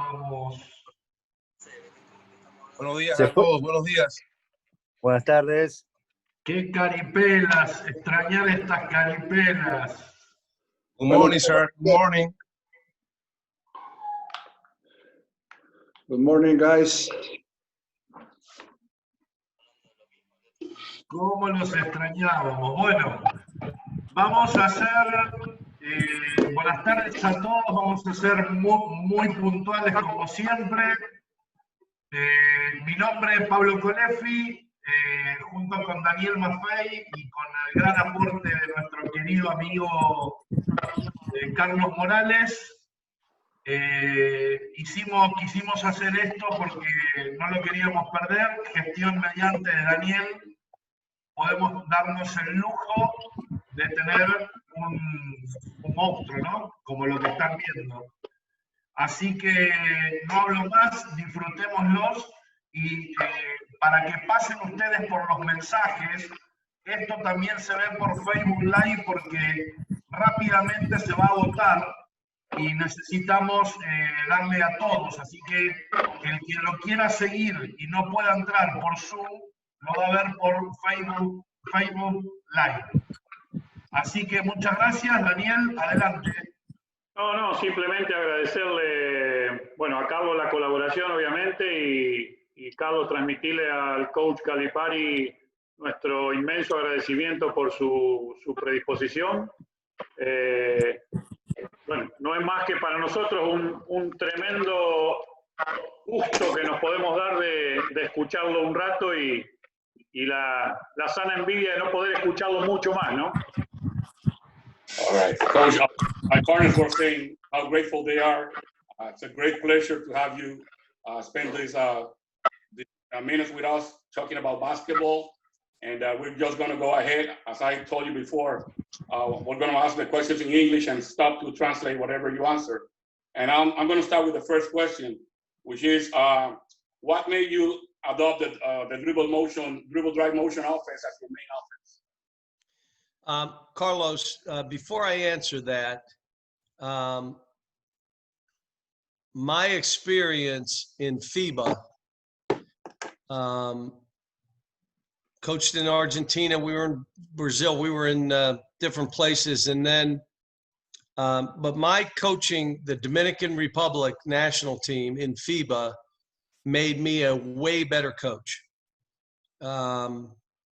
Vamos. Buenos días a todos, buenos días. Buenas tardes. ¡Qué caripelas! Extrañar estas caripelas. Good morning, sir. Good morning. Good morning, guys. ¿Cómo los extrañábamos? Bueno, vamos a hacer, buenas tardes a todos, vamos a ser muy puntuales como siempre. Mi nombre es Pablo Coleffi, junto con Daniel Maffei y con el gran aporte de nuestro querido amigo Carlos Morales. Quisimos hacer esto porque no lo queríamos perder. Gestión mediante de Daniel, podemos darnos el lujo de tener un monstruo, ¿no? Como lo que están viendo. Así que no hablo más, disfrutémoslos y para que pasen ustedes por los mensajes, esto también se ve por Facebook Live porque rápidamente se va a agotar y necesitamos darle a todos. Así que el que lo quiera seguir y no pueda entrar por Zoom, lo va a ver por Facebook Live. Así que muchas gracias, Daniel, adelante. No, simplemente agradecerle, bueno, a Carlos la colaboración, obviamente, y Carlos, transmitirle al coach Calipari nuestro inmenso agradecimiento por su predisposición. Bueno, no es más que para nosotros un tremendo gusto que nos podemos dar de escucharlo un rato y la sana envidia de no poder escucharlo mucho más, ¿no? All right, Coach, my partners were saying how grateful they are. It's a great pleasure to have you spend these minutes with us talking about basketball. And we're just going to go ahead, as I told you before, we're going to ask the questions in English and stop to translate whatever you answer. And I'm going to start with the first question, which is, what made you adopt the dribble drive motion offense as your main offense? Carlos, before I answer that, my experience in FIBA, coached in Argentina, we were in Brazil, we were in different places, and then, but my coaching the Dominican Republic national team in FIBA made me a way better coach. Why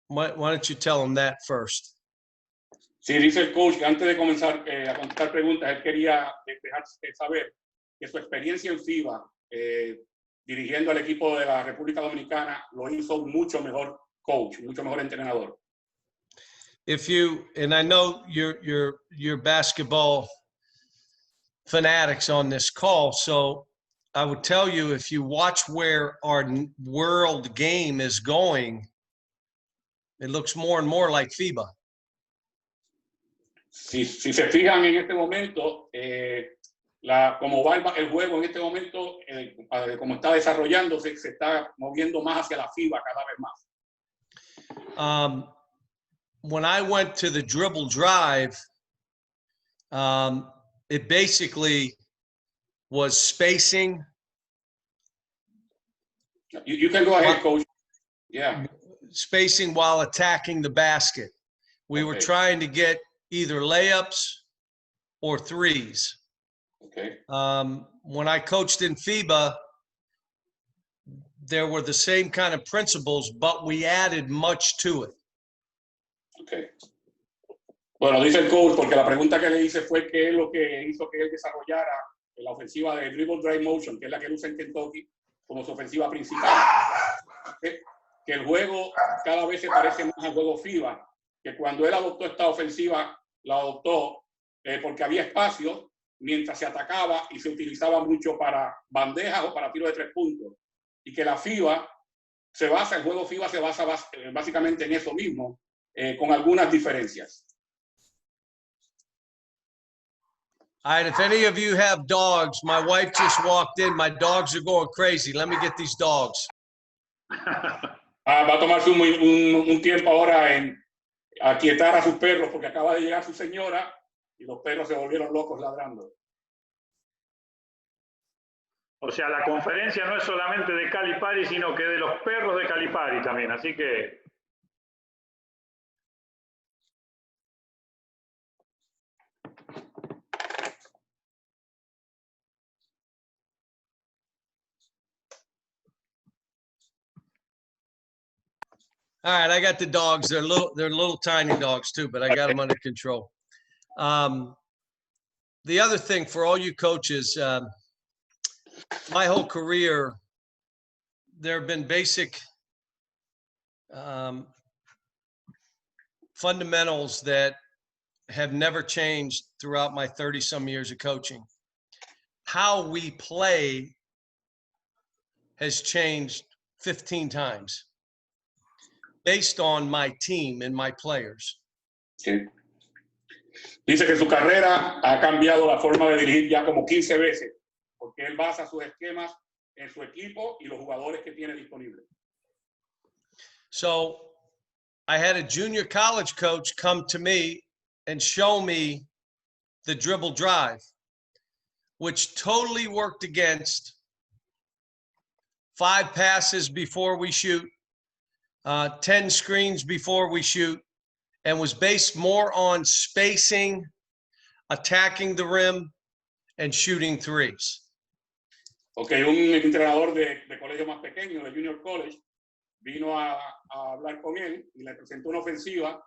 don't you tell them that first? Sí, dice el coach que antes de comenzar a contestar preguntas, él quería dejar saber que su experiencia en FIBA, dirigiendo al equipo de la República Dominicana, lo hizo mucho mejor coach, mucho mejor entrenador. If you, and I know you're basketball fanatics on this call, so I would tell you, if you watch where our world game is going, it looks more and more like FIBA. Si se fijan en este momento, como va el juego en este momento, como está desarrollándose, se está moviendo más hacia la FIBA cada vez más. When I went to the dribble drive, it basically was spacing. You can go ahead, coach. Yeah. Spacing while attacking the basket. We were trying to get either layups or threes. Okay. When I coached in FIBA, there were the same kind of principles, but we added much to it. Okay. Bueno, dice el coach, porque la pregunta que le hice fue qué es lo que hizo que él desarrollara la ofensiva de dribble drive motion, que es la que él usa en Kentucky como su ofensiva principal. Que el juego cada vez se parece más al juego FIBA, que cuando él adoptó esta ofensiva, la adoptó porque había espacio mientras se atacaba y se utilizaba mucho para bandejas o para tiros de 3 puntos. Y que la FIBA el juego FIBA se basa básicamente en eso mismo, con algunas diferencias. All right, if any of you have dogs, my wife just walked in. My dogs are going crazy. Let me get these dogs. Va a tomarse un tiempo ahora en aquietar a sus perros porque acaba de llegar su señora y los perros se volvieron locos ladrando. O sea, la conferencia no es solamente de Calipari, sino que de los perros de Calipari también. Así que All right, I got the dogs. They're little tiny dogs too, but I got them under control. The other thing for all you coaches, my whole career, there have been basic fundamentals that have never changed throughout my 30-some years of coaching. How we play has changed 15 times based on my team and my players. Sí. Dice que su carrera ha cambiado la forma de dirigir ya como 15 veces, porque él basa sus esquemas en su equipo y los jugadores que tiene disponibles. So I had a junior college coach come to me and show me the dribble drive, which totally worked against 5 passes before we shoot, 10 screens before we shoot, and was based more on spacing, attacking the rim, and shooting threes. Okay, un entrenador de colegio más pequeño, de junior college, vino a hablar con él y le presentó una ofensiva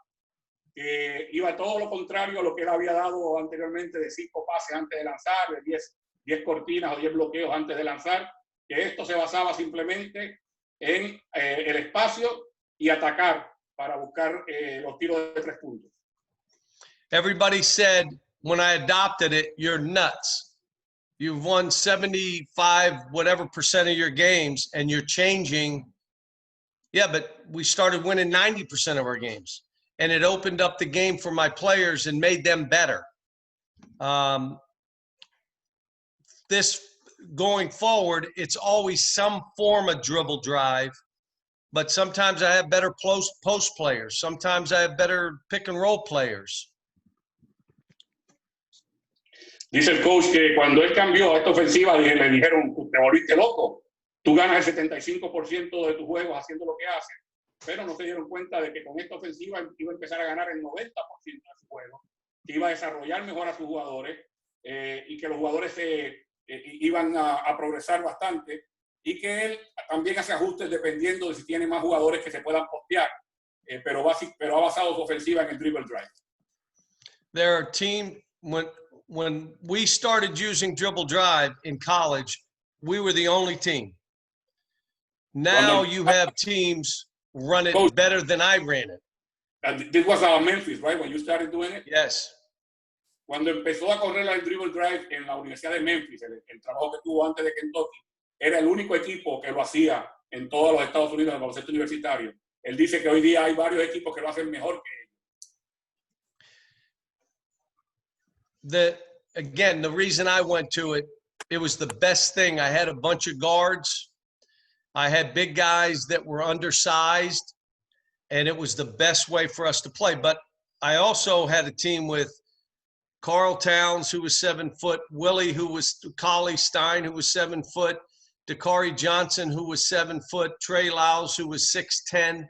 que iba todo lo contrario a lo que él había dado anteriormente, de 5 pases antes de lanzar, de 10 cortinas o 10 bloqueos antes de lanzar, que esto se basaba simplemente en el espacio y atacar para buscar los tiros de 3 puntos. Everybody said when I adopted it, you're nuts. You've won 75 whatever % of your games and you're changing. Yeah, but we started winning 90% of our games, and it opened up the game for my players and made them better. This going forward, it's always some form of dribble drive, but sometimes I have better post players. Sometimes I have better pick and roll players. Dice el coach que cuando él cambió a esta ofensiva, le dijeron, te volviste loco. Tú ganas el 75% de tus juegos haciendo lo que haces, pero no se dieron cuenta de que con esta ofensiva iba a empezar a ganar el 90% de su juego, que iba a desarrollar mejor a sus jugadores y que los jugadores iban a progresar bastante y que él también hace ajustes dependiendo de si tiene más jugadores que se puedan postear, pero ha basado su ofensiva en el dribble drive. There are teams, when we started using dribble drive in college, we were the only team. Now you have teams run it Coach, better than I ran it. This was Memphis, right? When you started doing it? Yes. Cuando empezó a correr el dribble drive en la Universidad de Memphis, el trabajo que tuvo antes de Kentucky, era el único equipo que lo hacía en todos los Estados Unidos en el baloncesto universitario. Él dice que hoy día hay varios equipos que lo hacen mejor que ellos. Again, the reason I went to it, it was the best thing. I had a bunch of guards. I had big guys that were undersized, and it was the best way for us to play. But I also had a team with Carl Towns, who was 7 foot, Willie, who was Collie Stein, who was 7 foot, Dakari Johnson, who was 7 foot, Trey Lyles, who was 6'10".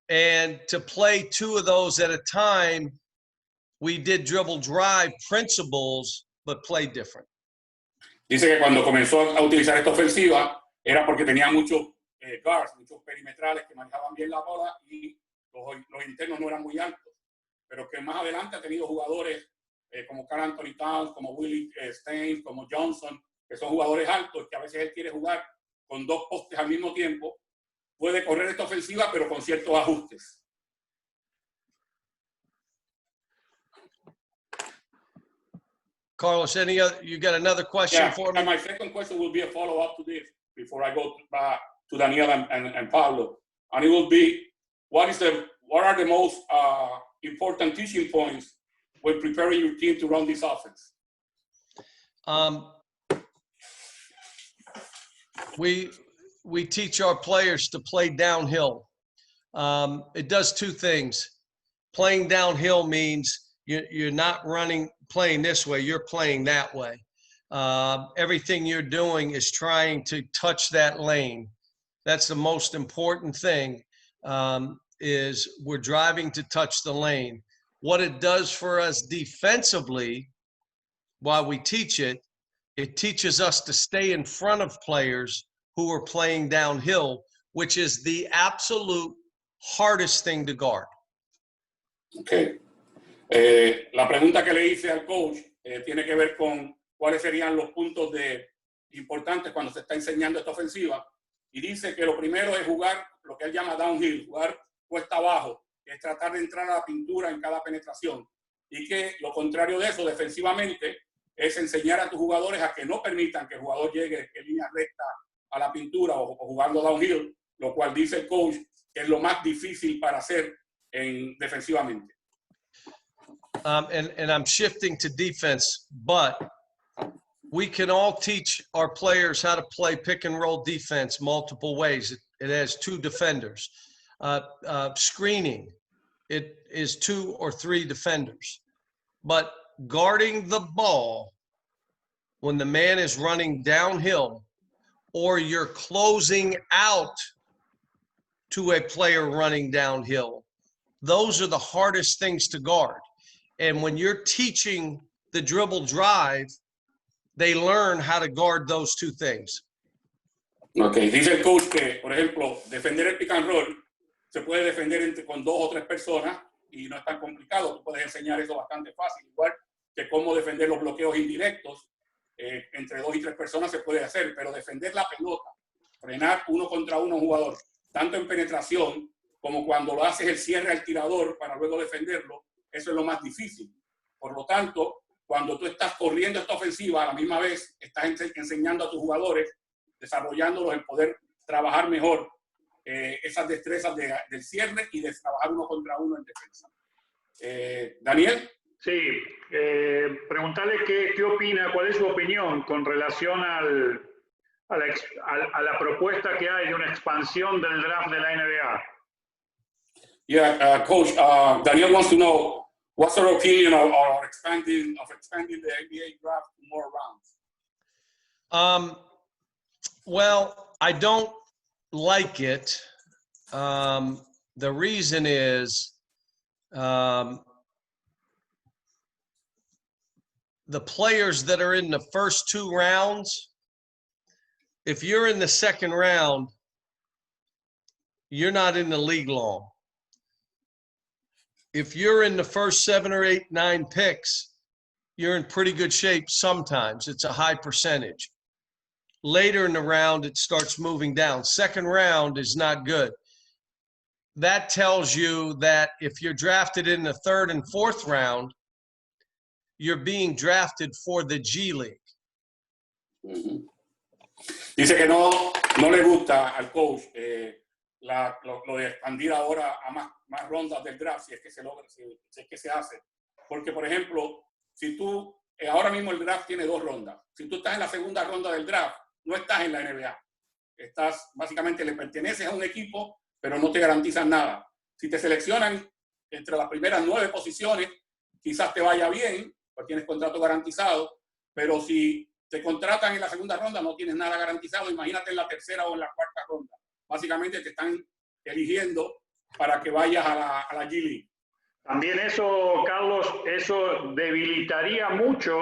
And to play 2 of those at a time, we did dribble drive principles, but played different. Dice que cuando comenzó a utilizar esta ofensiva era porque tenía muchos guards, muchos perimetrales que manejaban bien la bola y los internos no eran muy altos. Pero que más adelante ha tenido jugadores como Karl Anthony Towns, como Willie Stein, como Johnson, que son jugadores altos, que a veces él quiere jugar con 2 postes al mismo tiempo. Puede correr esta ofensiva, pero con ciertos ajustes. Carlos, you got another question for me? My second question will be a follow-up to this before I go to Daniel and Pablo. And it will be, what are the most important teaching points when preparing your team to run this offense? We teach our players to play downhill. It does 2 things. Playing downhill means you're not playing this way, you're playing that way. everything you're doing is trying to touch that lane. That's the most important thing, is we're driving to touch the lane. What it does for us defensively, while we teach it, it teaches us to stay in front of players who are playing downhill, which is the absolute hardest thing to guard. Okay. La pregunta que le hice al coach tiene que ver con cuáles serían los puntos importantes cuando se está enseñando esta ofensiva. Y dice que lo primero es jugar lo que él llama downhill, jugar cuesta abajo, es tratar de entrar a la pintura en cada penetración. Y que lo contrario de eso, defensivamente, es enseñar a tus jugadores a que no permitan que el jugador llegue en línea recta a la pintura o jugando downhill, lo cual dice el coach que es lo más difícil para hacer defensivamente. And I'm shifting to defense, but we can all teach our players how to play pick and roll defense multiple ways. It has two defenders. Screening, it is 2 or 3 defenders. But guarding the ball when the man is running downhill or you're closing out to a player running downhill, those are the hardest things to guard. And when you're teaching the dribble drive, they learn how to guard those two things. Okay, dice el coach que, por ejemplo, defender el pick and roll se puede defender con 2 o 3 personas y no es tan complicado. Tú puedes enseñar eso bastante fácil, igual que cómo defender los bloqueos indirectos. Entre 2 y 3 personas se puede hacer, pero defender la pelota, frenar 1 contra 1 a un jugador, tanto en penetración como cuando lo haces el cierre al tirador para luego defenderlo, eso es lo más difícil. Por lo tanto, cuando tú estás corriendo esta ofensiva, a la misma vez estás enseñando a tus jugadores, desarrollándolos en poder trabajar mejor esas destrezas del cierre y de trabajar 1 contra 1 en defensa. Daniel. Sí, preguntarle qué opina, cuál es su opinión con relación a la propuesta que hay de una expansión del draft de la NBA. Yeah, Coach, Daniel wants to know what's your opinion of expanding the NBA draft to more rounds? Well, I don't like it. The reason is the players that are in the first 2 rounds, if you're in the second round, you're not in the league long. If you're in the first 7 or 8, 9 picks, you're in pretty good shape sometimes. It's a high percentage. Later in the round, it starts moving down. Second round is not good. That tells you that if you're drafted in the 3rd and 4th round, you're being drafted for the G League. Uh-huh. Dice que no le gusta al coach lo de expandir ahora a más rondas del draft, si es que se logra, si es que se hace. Porque, por ejemplo, si tú, ahora mismo el draft tiene 2 rondas. Si tú estás en la segunda ronda del draft, no estás en la NBA. Básicamente le perteneces a un equipo, pero no te garantizan nada. Si te seleccionan entre las primeras 9 posiciones, quizás te vaya bien, pues tienes contrato garantizado, pero si te contratan en la segunda ronda, no tienes nada garantizado. Imagínate en la tercera o en la 4ª ronda. Básicamente te están eligiendo para que vayas a la G League. También eso, Carlos, eso debilitaría mucho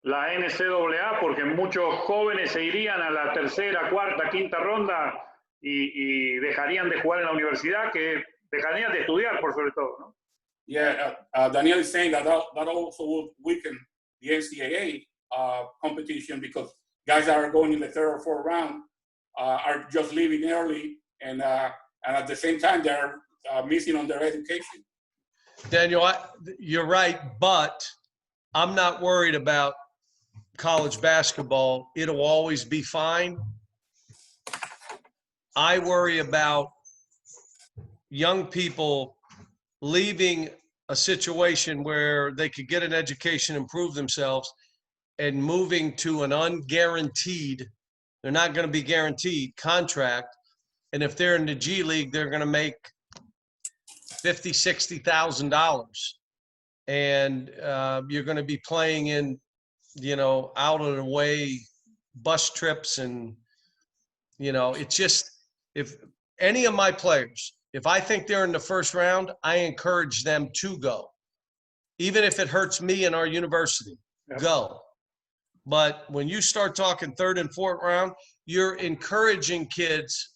la NCAA porque muchos jóvenes se irían a la 3ª, 4ª, 5ª ronda y dejarían de jugar en la universidad, que dejarían de estudiar, por sobre todo, ¿no? Yeah, Daniel is saying that also would weaken the NCAA competition because guys that are going in the 3rd or 4th round are just leaving early, and at the same time they're missing on their education. Daniel, you're right, but I'm not worried about college basketball. It'll always be fine. I worry about young people leaving a situation where they could get an education, improve themselves, and moving to an unguaranteed, they're not going to be guaranteed contract. And if they're in the G League, they're going to make $50,000, $60,000. And you're going to be playing in you know, out of the way bus trips and, you know, it's just, if any of my players, if I think they're in the first round, I encourage them to go. Even if it hurts me in our university, go. But when you start talking third and fourth round, you're encouraging kids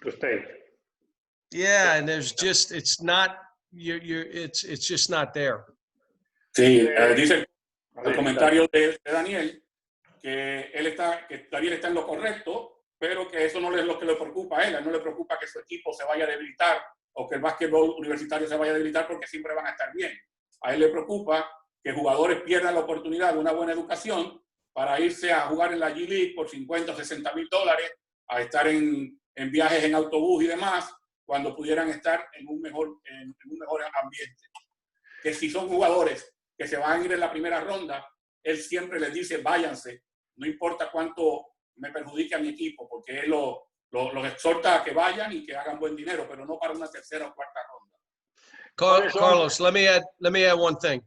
to stay. Yeah, and there's just, it's not, it's just not there. Sí, dice el comentario de Daniel que que Daniel está en lo correcto, pero que eso no es lo que le preocupa a él. A él no le preocupa que su equipo se vaya a debilitar o que el básquetbol universitario se vaya a debilitar porque siempre van a estar bien. A él le preocupa que jugadores pierdan la oportunidad de una buena educación para irse a jugar en la G League por 50 o 60 mil dólares, a estar en viajes en autobús y demás, cuando pudieran estar en un mejor ambiente. Que si son jugadores que se van a ir en la primera ronda, él siempre les dice, váyanse, no importa cuánto me perjudique a mi equipo, porque él los exhorta a que vayan y que hagan buen dinero, pero no para una tercera o cuarta ronda. Carlos, let me add one thing.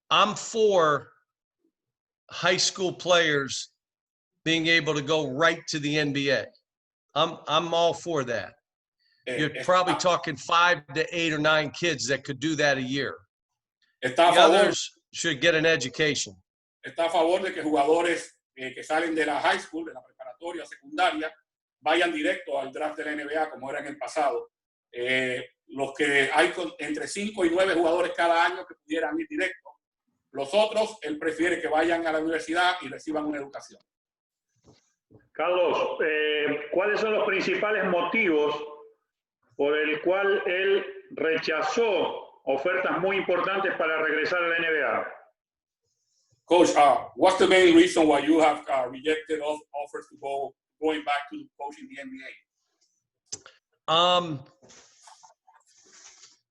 I'm for high school players being able to go right to the NBA. I'm all for that. You're probably talking 5 to 8 or 9 kids that could do that a year. The others should get an education. Está a favor de que jugadores que salen de la high school, de la preparatoria, secundaria, vayan directo al draft de la NBA como era en el pasado. Los que hay entre 5 y 9 jugadores cada año que pudieran ir directo. Los otros, él prefiere que vayan a la universidad y reciban una educación. Carlos, ¿cuáles son los principales motivos por el cual él rechazó ofertas muy importantes para regresar a la NBA? Coach, what's the main reason why you have rejected offers to going back to coaching the NBA?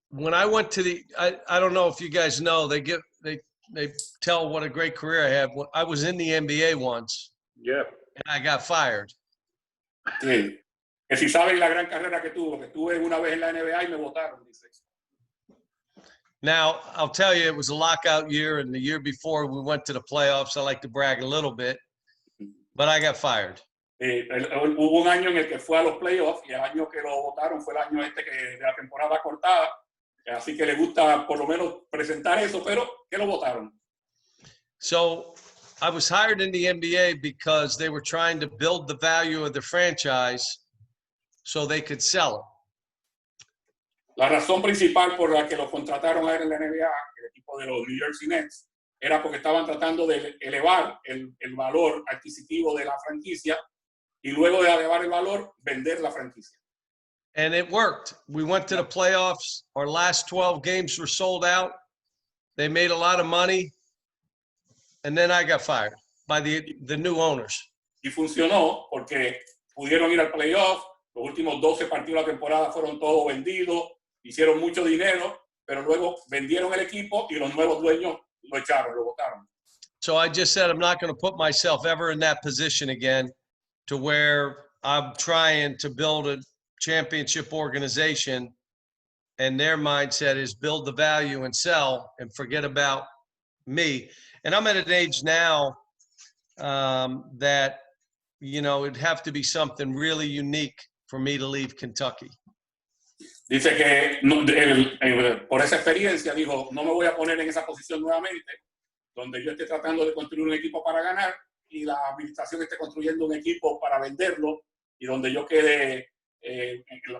When I went to I don't know if you guys know, they tell what a great career I have. I was in the NBA once. Yeah. And I got fired. Sí. Que si saben la gran carrera que estuve una vez en la NBA y me votaron, dice. Now, I'll tell you, it was a lockout year, and the year before we went to the playoffs. I like to brag a little bit, but I got fired. Hubo un año en el que fue a los playoffs y el año que lo votaron fue el año de la temporada cortada. Así que le gusta por lo menos presentar eso, pero que lo votaron. So I was hired in the NBA because they were trying to build the value of the franchise so they could sell it. La razón principal por la que lo contrataron a él en la NBA, el equipo de los New Jersey Nets, era porque estaban tratando de elevar el valor adquisitivo de la franquicia y luego de elevar el valor, vender la franquicia. And it worked. We went to the playoffs. Our last 12 games were sold out. They made a lot of money. And then I got fired by the new owners. Y funcionó porque pudieron ir al playoff. Los últimos 12 partidos de la temporada fueron todos vendidos. Hicieron mucho dinero, pero luego vendieron el equipo y los nuevos dueños lo echaron, lo botaron. So I just said I'm not going to put myself ever in that position again to where I'm trying to build a championship organization and their mindset is build the value and sell and forget about me. And I'm at an age now that, you know, it'd have to be something really unique for me to leave Kentucky. Dice que por esa experiencia, dijo, no me voy a poner en esa posición nuevamente, donde yo esté tratando de construir un equipo para ganar y la administración esté construyendo un equipo para venderlo y donde yo quede,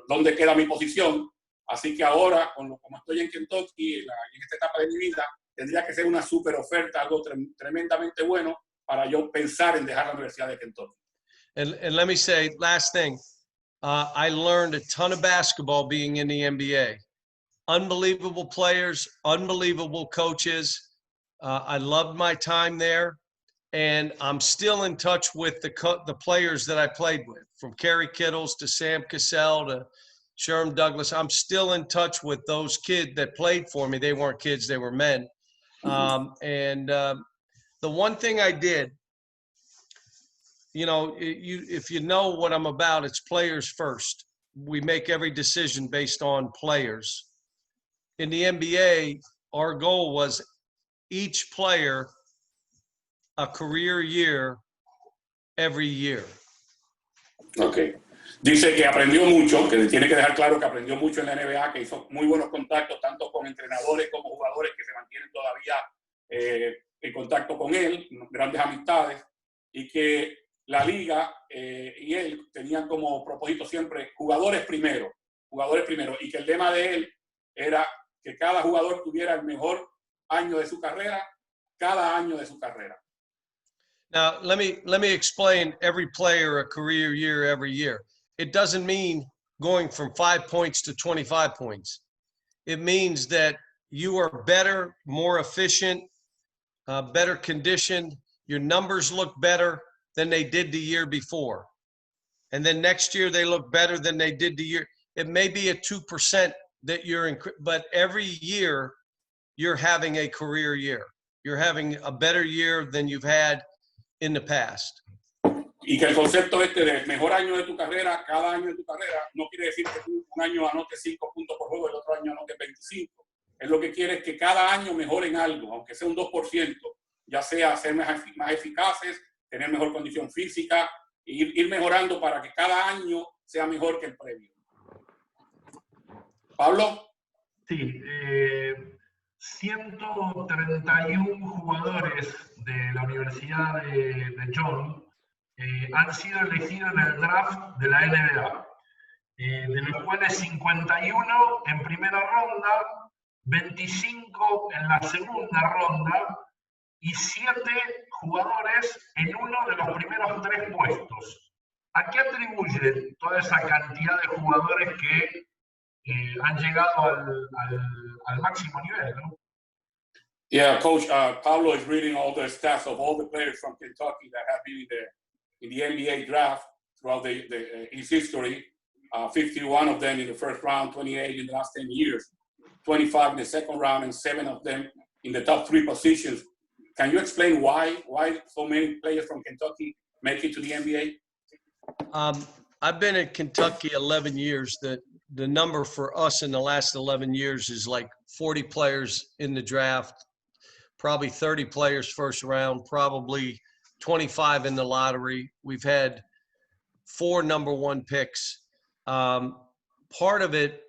donde queda mi posición. Así que ahora, como estoy en Kentucky, en esta etapa de mi vida, tendría que ser una super oferta, algo tremendamente bueno para yo pensar en dejar la Universidad de Kentucky. And let me say, last thing, I learned a ton of basketball being in the NBA. Unbelievable players, unbelievable coaches. I loved my time there, and I'm still in touch with the players that I played with, from Kerry Kittles to Sam Cassell to Sherm Douglas. I'm still in touch with those kids that played for me. They weren't kids, they were men. The one thing I did, you know, if you know what I'm about, it's players first. We make every decision based on players. In the NBA, our goal was each player a career year every year. Ok. Dice que aprendió mucho, que tiene que dejar claro que aprendió mucho en la NBA, que hizo muy buenos contactos tanto con entrenadores como jugadores que se mantienen todavía en contacto con él, grandes amistades, y que la liga y él tenían como propósito siempre jugadores primero, y que el lema de él era que cada jugador tuviera el mejor año de su carrera, cada año de su carrera. Now, let me explain every player a career year every year. It doesn't mean going from 5 points to 25 points. It means that you are better, more efficient, better conditioned. Your numbers look better than they did the year before. And then next year they look better than they did the year. It may be a 2% that you're in, but every year you're having a career year. You're having a better year than you've had in the past. Y que el concepto del mejor año de tu carrera, cada año de tu carrera, no quiere decir que tú un año anotes 5 puntos por juego y el otro año anotes 25. Es lo que quiere es que cada año mejoren algo, aunque sea un 2%, ya sea ser más eficaces, tener mejor condición física, ir mejorando para que cada año sea mejor que el previo. Pablo. Sí, 131 jugadores de la Universidad de John han sido elegidos en el draft de la NBA, de los cuales 51 en primera ronda, 25 en la segunda ronda y 7 jugadores en uno de los primeros 3 puestos. ¿A qué atribuye toda esa cantidad de jugadores que han llegado al máximo nivel, ¿no? Yeah, Coach, Pablo is reading all the stats of all the players from Kentucky that have been in the NBA draft throughout his history. 51 of them in the first round, 28 in the last 10 years, 25 in the second round, and 7 of them in the top 3 positions. Can you explain why so many players from Kentucky make it to the NBA? I've been in Kentucky 11 years. The number for us in the last 11 years is like 40 players in the draft, probably 30 players first round, probably 25 in the lottery. We've had 4 number 1 picks. Part of it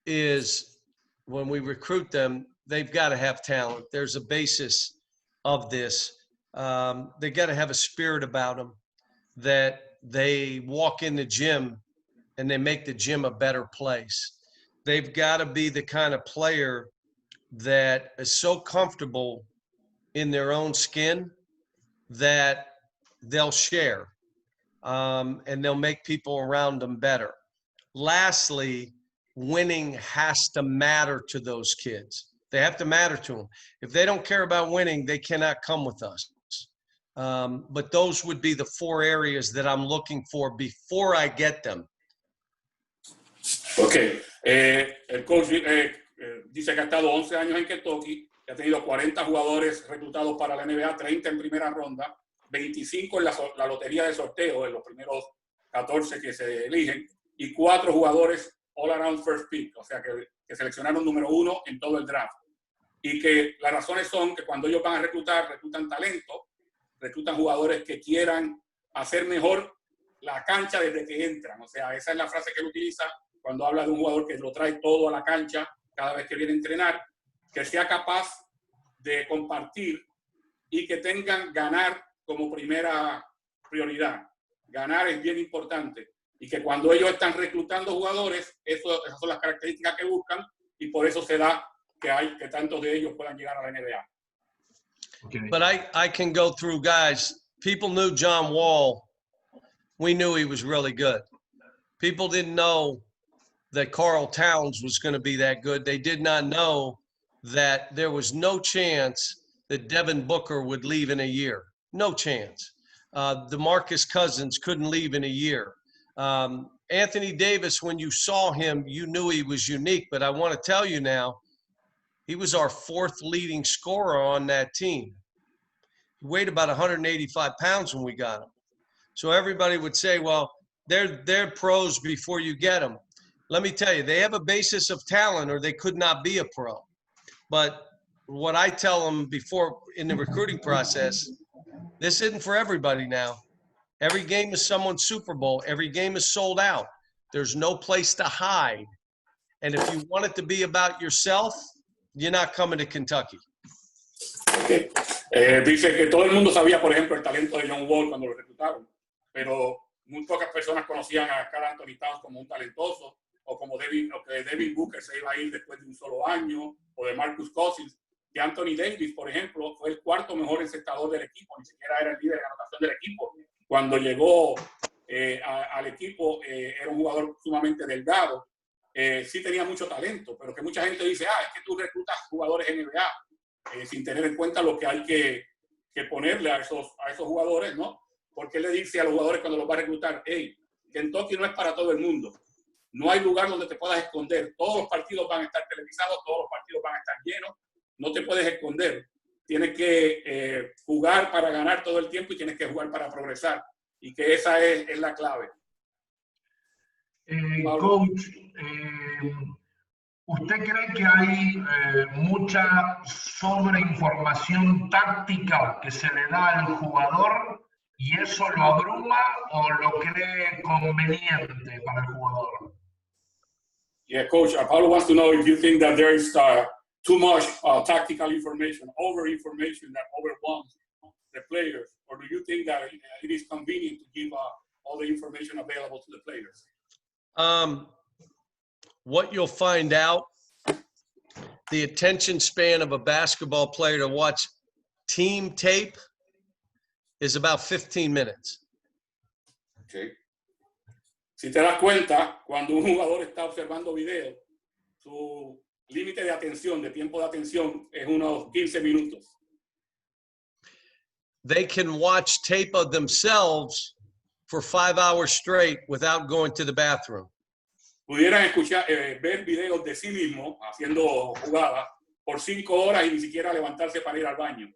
is when we recruit them, they've got to have talent. There's a basis of this. They got to have a spirit about them that they walk in the gym and they make the gym a better place. They've got to be the kind of player that is so comfortable in their own skin that they'll share and they'll make people around them better. Lastly, winning has to matter to those kids. They have to matter to them. If they don't care about winning, they cannot come with us. But those would be the 4 areas that I'm looking for before I get them. Ok, el coach dice que ha estado 11 años en Kentucky, que ha tenido 40 jugadores reclutados para la NBA, 30 en primera ronda, 25 en la lotería de sorteo, en los primeros 14 que se eligen, y 4 jugadores all around first pick, o sea que seleccionaron número 1 en todo el draft. Y que las razones son que cuando ellos van a reclutan talento, reclutan jugadores que quieran hacer mejor la cancha desde que entran. O sea, esa es la frase que él utiliza cuando habla de un jugador que lo trae todo a la cancha cada vez que viene a entrenar, que sea capaz de compartir y que tengan ganar como primera prioridad. Ganar es bien importante y que cuando ellos están reclutando jugadores, esas son las características que buscan y por eso se da que tantos de ellos puedan llegar a la NBA. Okay. But I can go through guys. People knew John Wall. We knew he was really good. People didn't know that Karl Towns was going to be that good. They did not know that there was no chance that Devin Booker would leave in a year. No chance. DeMarcus Cousins couldn't leave in a year. Anthony Davis, when you saw him, you knew he was unique. But I want to tell you now, he was our 4th leading scorer on that team. He weighed about 185 pounds when we got him. So everybody would say, well, they're pros before you get them. Let me tell you, they have a basis of talent or they could not be a pro. But what I tell them before in the recruiting process, This isn't for everybody now. Every game is someone's Super Bowl. Every game is sold out. There's no place to hide. And if you want it to be about yourself, you're not coming to Kentucky. Okay. Dice que todo el mundo sabía, por ejemplo, el talento de John Wall cuando lo reclutaron, pero muy pocas personas conocían a Karl Anthony Towns como un talentoso, o que Devin Booker se iba a ir después de un solo año, o de Marcus Cousins. Que Anthony Davis, por ejemplo, fue el cuarto mejor encestador del equipo, ni siquiera era el líder de anotación del equipo. Cuando llegó al equipo, era un jugador sumamente delgado, sí tenía mucho talento, pero que mucha gente dice, es que tú reclutas jugadores NBA, sin tener en cuenta lo que hay que ponerle a esos jugadores, ¿no? Porque él le dice a los jugadores cuando los va a reclutar, hey, Kentucky no es para todo el mundo, no hay lugar donde te puedas esconder, todos los partidos van a estar televisados, todos los partidos van a estar llenos, no te puedes esconder, tienes que jugar para ganar todo el tiempo y tienes que jugar para progresar, y que esa es la clave. Coach, ¿usted cree que hay mucha sobreinformación táctica que se le da al jugador y eso lo abruma o lo cree conveniente para el jugador? Yeah, Coach, Pablo wants to know if you think that there is too much tactical information, over-information that overwhelms the players, or do you think that it is convenient to give all the information available to the players? What you'll find out, the attention span of a basketball player to watch team tape is about 15 minutes. Okay. Si te das cuenta, cuando un jugador está observando video, su límite de atención, de tiempo de atención, es unos 15 minutos. They can watch tape of themselves for 5 hours straight without going to the bathroom. Pudieran escuchar, ver videos de sí mismos haciendo jugadas por 5 horas y ni siquiera levantarse para ir al baño.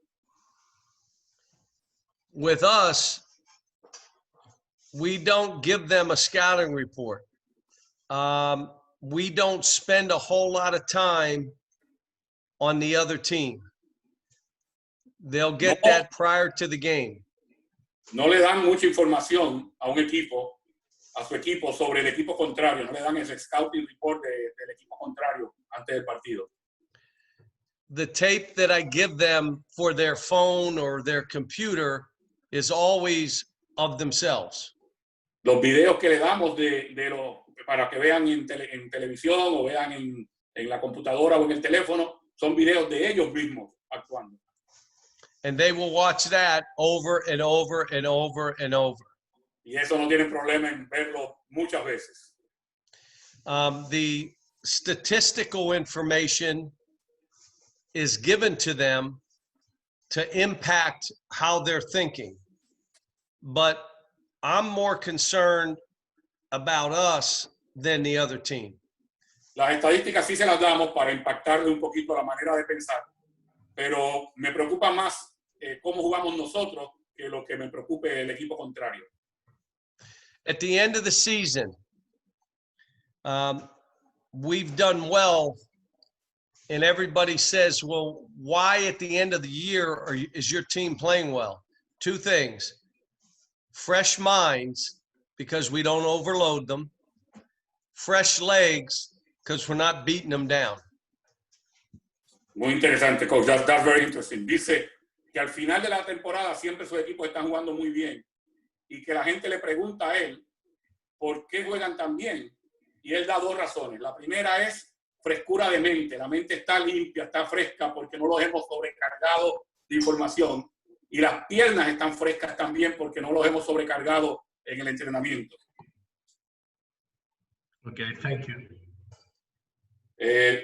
With us, we don't give them a scouting report. We don't spend a whole lot of time on the other team. They'll get that prior to the game. No le dan mucha información a un equipo, a su equipo sobre el equipo contrario. No le dan ese scouting report del equipo contrario antes del partido. The tape that I give them for their phone or their computer is always of themselves. Los videos que le damos para que vean en televisión o vean en la computadora o en el teléfono son videos de ellos mismos actuando. And they will watch that over and over and over and over. Y eso no tienen problema en verlo muchas veces. The statistical information is given to them to impact how they're thinking. But I'm more concerned about us than the other team. Las estadísticas sí se las damos para impactarle un poquito la manera de pensar, pero me preocupa más cómo jugamos nosotros que lo que me preocupe el equipo contrario. At the end of the season, we've done well, and everybody says, well, why at the end of the year is your team playing well? Two things: fresh minds, because we don't overload them; fresh legs, because we're not beating them down. Muy interesante, Coach. That's very interesting. Dice que al final de la temporada siempre sus equipos están jugando muy bien y que la gente le pregunta a él por qué juegan tan bien. Y él da dos razones. La primera es frescura de mente. La mente está limpia, está fresca porque no los hemos sobrecargado de información. Y las piernas están frescas también porque no los hemos sobrecargado en el entrenamiento. Okay, thank you.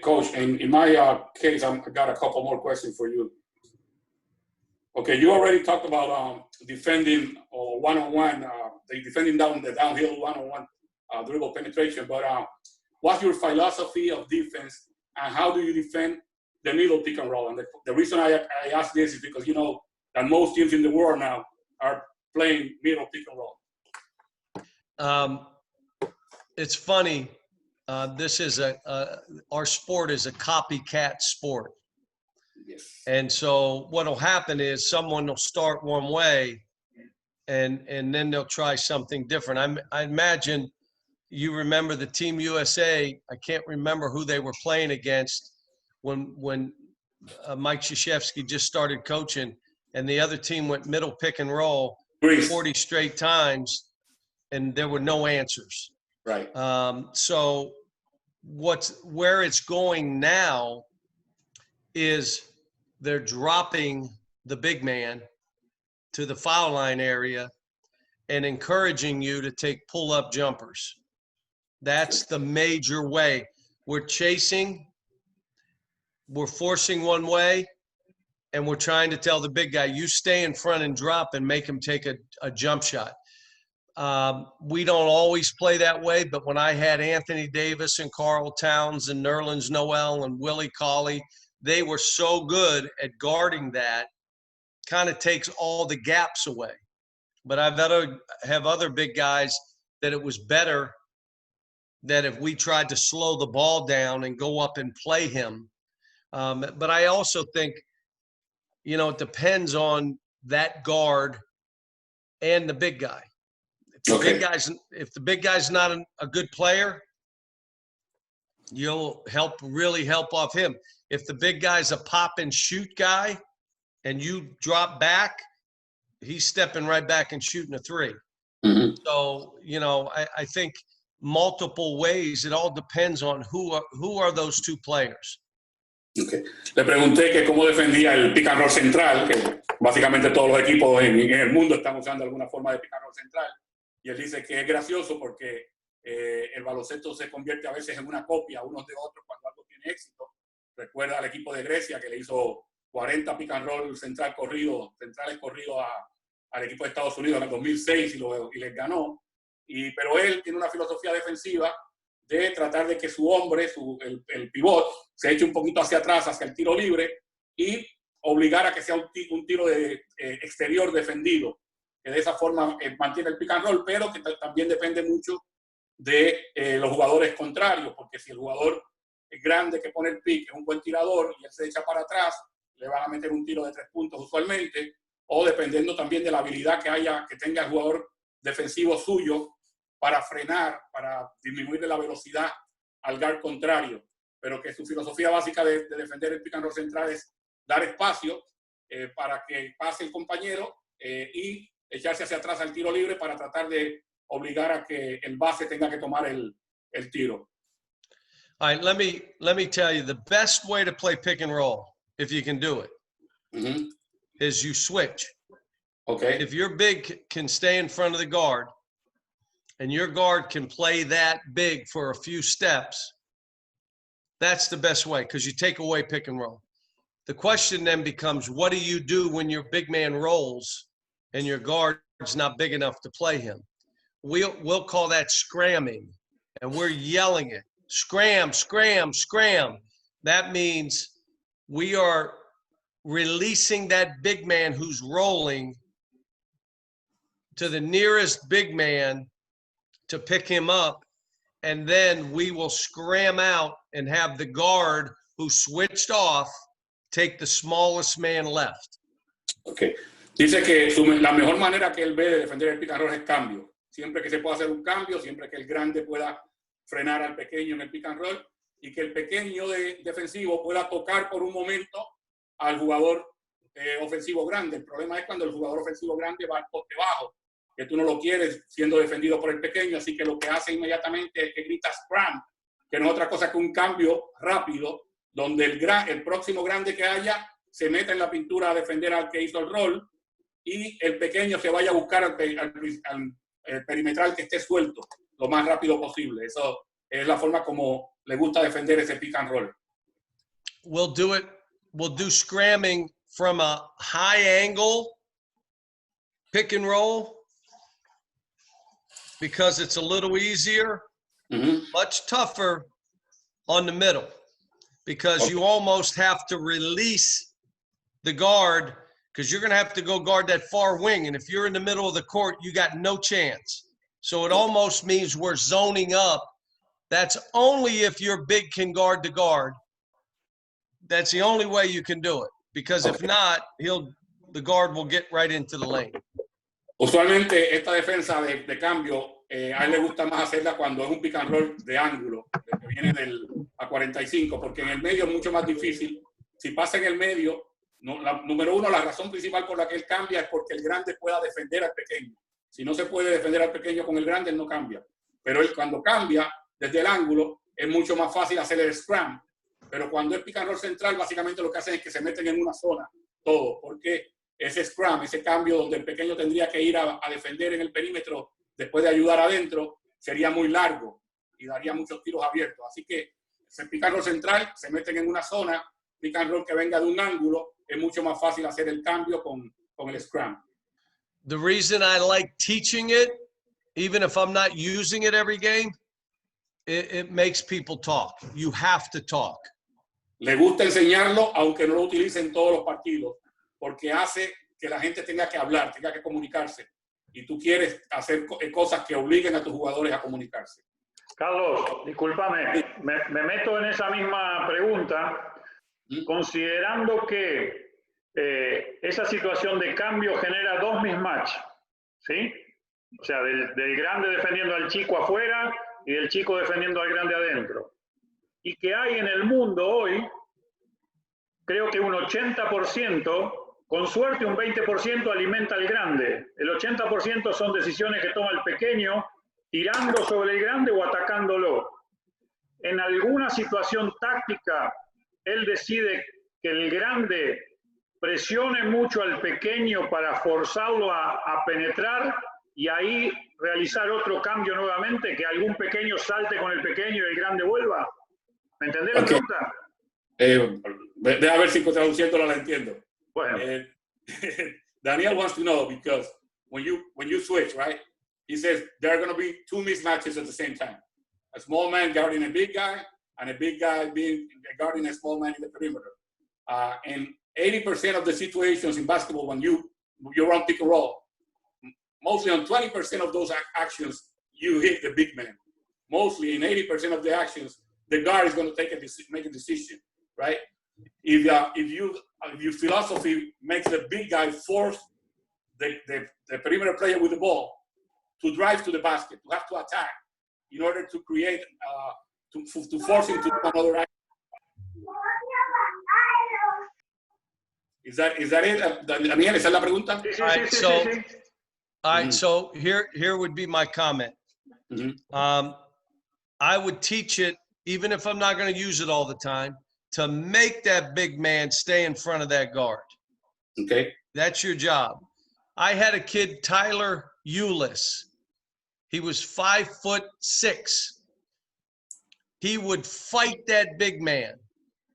Coach, in my case, I've got a couple more questions for you. Okay, you already talked about defending one-on-one, defending down the downhill one-on-one dribble penetration, but what's your philosophy of defense and how do you defend the middle pick and roll? And the reason I ask this is because you know that most teams in the world now are playing middle pick and roll. It's funny. This is our sport is a copycat sport. Yes. And so what'll happen is someone will start one way and then they'll try something different. I imagine you remember the Team USA. I can't remember who they were playing against when Mike Krzyzewski just started coaching, and the other team went middle pick and roll Greece. 40 straight times, and there were no answers. Right. So where it's going now is they're dropping the big man to the foul line area and encouraging you to take pull-up jumpers. That's the major way. We're chasing, we're forcing one way, and we're trying to tell the big guy, you stay in front and drop and make him take a jump shot. We don't always play that way, but when I had Anthony Davis and Carl Towns and Nerlens Noel and Willie Cauley, they were so good at guarding that, kind of takes all the gaps away. But I've have other big guys that it was better that if we tried to slow the ball down and go up and play him. But I also think, you know, it depends on that guard and the big guy. If the big guy's not a good player, you'll really help off him. If the big guy's a pop and shoot guy and you drop back, he's stepping right back and shooting a three. Mm-hmm. So, you know, I think multiple ways. It all depends on who are those two players. Okay. Le pregunté que cómo defendía el pick and roll central, que básicamente todos los equipos en el mundo están usando alguna forma de pick and roll central. Y él dice que es gracioso porque el baloncesto se convierte a veces en una copia unos de otros cuando algo tiene éxito. Recuerda al equipo de Grecia que le hizo 40 pick and roll centrales corridos al equipo de Estados Unidos en el 2006 y les ganó. Pero él tiene una filosofía defensiva de tratar de que su hombre, el pivot, se eche un poquito hacia atrás, hacia el tiro libre y obligar a que sea un tiro exterior defendido. Que de esa forma mantiene el pick and roll, pero que también depende mucho de los jugadores contrarios, porque si el jugador grande que pone el pick es un buen tirador y él se echa para atrás, le van a meter un tiro de 3 puntos usualmente, o dependiendo también de la habilidad que tenga el jugador defensivo suyo para frenar, para disminuir la velocidad al guard contrario, pero que su filosofía básica de defender el pick and roll central es dar espacio para que pase el compañero y echarse hacia atrás al tiro libre para tratar de obligar a que el base tenga que tomar el tiro. All right, let me tell you, the best way to play pick and roll, if you can do it, Mm-hmm. is you switch. Okay. If your big can stay in front of the guard and your guard can play that big for a few steps, that's the best way because you take away pick and roll. The question then becomes, what do you do when your big man rolls and your guard's not big enough to play him? We'll call that scramming, and we're yelling it. Scram, scram, scram. That means we are releasing that big man who's rolling to the nearest big man to pick him up, and then we will scram out and have the guard who switched off take the smallest man left. Okay. Dice que la mejor manera que él ve de defender el pick and roll es cambio. Siempre que se pueda hacer un cambio, siempre que el grande pueda frenar al pequeño en el pick and roll y que el pequeño defensivo pueda tocar por un momento al jugador ofensivo grande. El problema es cuando el jugador ofensivo grande va al poste bajo, que tú no lo quieres siendo defendido por el pequeño, así que lo que hace inmediatamente es que grita scram, que no es otra cosa que un cambio rápido, donde el próximo grande que haya se meta en la pintura a defender al que hizo el rol y el pequeño se vaya a buscar al perimetral que esté suelto lo más rápido posible. Eso es la forma como le gusta defender ese pick and roll. We'll do scramming from a high angle pick and roll because it's a little easier, much tougher on the middle because you almost have to release the guard because you're going to have to go guard that far wing. And if you're in the middle of the court, you got no chance. So it almost means we're zoning up. That's only if your big can guard the guard. That's the only way you can do it. because if not, the guard will get right into the lane. Usualmente esta defensa de cambio, a él le gusta más hacerla cuando es un pick and roll de ángulo, que viene a 45, porque en el medio es mucho más difícil. Si pasa en el medio, número uno, la razón principal por la que él cambia es porque el grande pueda defender al pequeño. Si no se puede defender al pequeño con el grande, él no cambia. Pero él cuando cambia desde el ángulo, es mucho más fácil hacer el scrum. Pero cuando es pick and roll central, básicamente lo que hacen es que se meten en una zona, todo, porque ese scrum, ese cambio donde el pequeño tendría que ir a defender en el perímetro después de ayudar adentro, sería muy largo y daría muchos tiros abiertos. Así que ese pick and roll central, se meten en una zona, pick and roll que venga de un ángulo, es mucho más fácil hacer el cambio con el scrum. The reason I like teaching it, even if I'm not using it every game, it makes people talk. You have to talk. Le gusta enseñarlo, aunque no lo utilice en todos los partidos, porque hace que la gente tenga que hablar, tenga que comunicarse. Y tú quieres hacer cosas que obliguen a tus jugadores a comunicarse. Carlos, discúlpame, me meto en esa misma pregunta, considerando que esa situación de cambio genera dos mismatch, ¿sí? O sea, del grande defendiendo al chico afuera y del chico defendiendo al grande adentro. Y que hay en el mundo hoy, creo que un 80%, con suerte un 20% alimenta al grande. El 80% son decisiones que toma el pequeño, tirando sobre el grande o atacándolo. En alguna situación táctica, él decide que el grande presione mucho al pequeño para forzarlo a penetrar y ahí realizar otro cambio nuevamente, que algún pequeño salte con el pequeño y el grande vuelva. ¿Me entendés la pregunta? Deja ver si traduciéndola la entiendo. Bueno. Daniel wants to know, because when you switch, right, he says there are going to be two mismatches at the same time. A small man guarding a big guy, and a big guy guarding a small man in the perimeter. And 80% of the situations in basketball, when you run pick and roll, mostly on 20% of those actions, you hit the big man. Mostly in 80% of the actions, the guard is going to make a decision, right? If your philosophy makes the big guy force the perimeter player with the ball to drive to the basket, to have to attack, in order to create, to force him to do another action. Is that it? Daniel, ¿esa es la pregunta? All right, so here would be my comment. I would teach it, even if I'm not going to use it all the time, to make that big man stay in front of that guard. Okay. That's your job. I had a kid, Tyler Eulis. He was 5'6". He would fight that big man.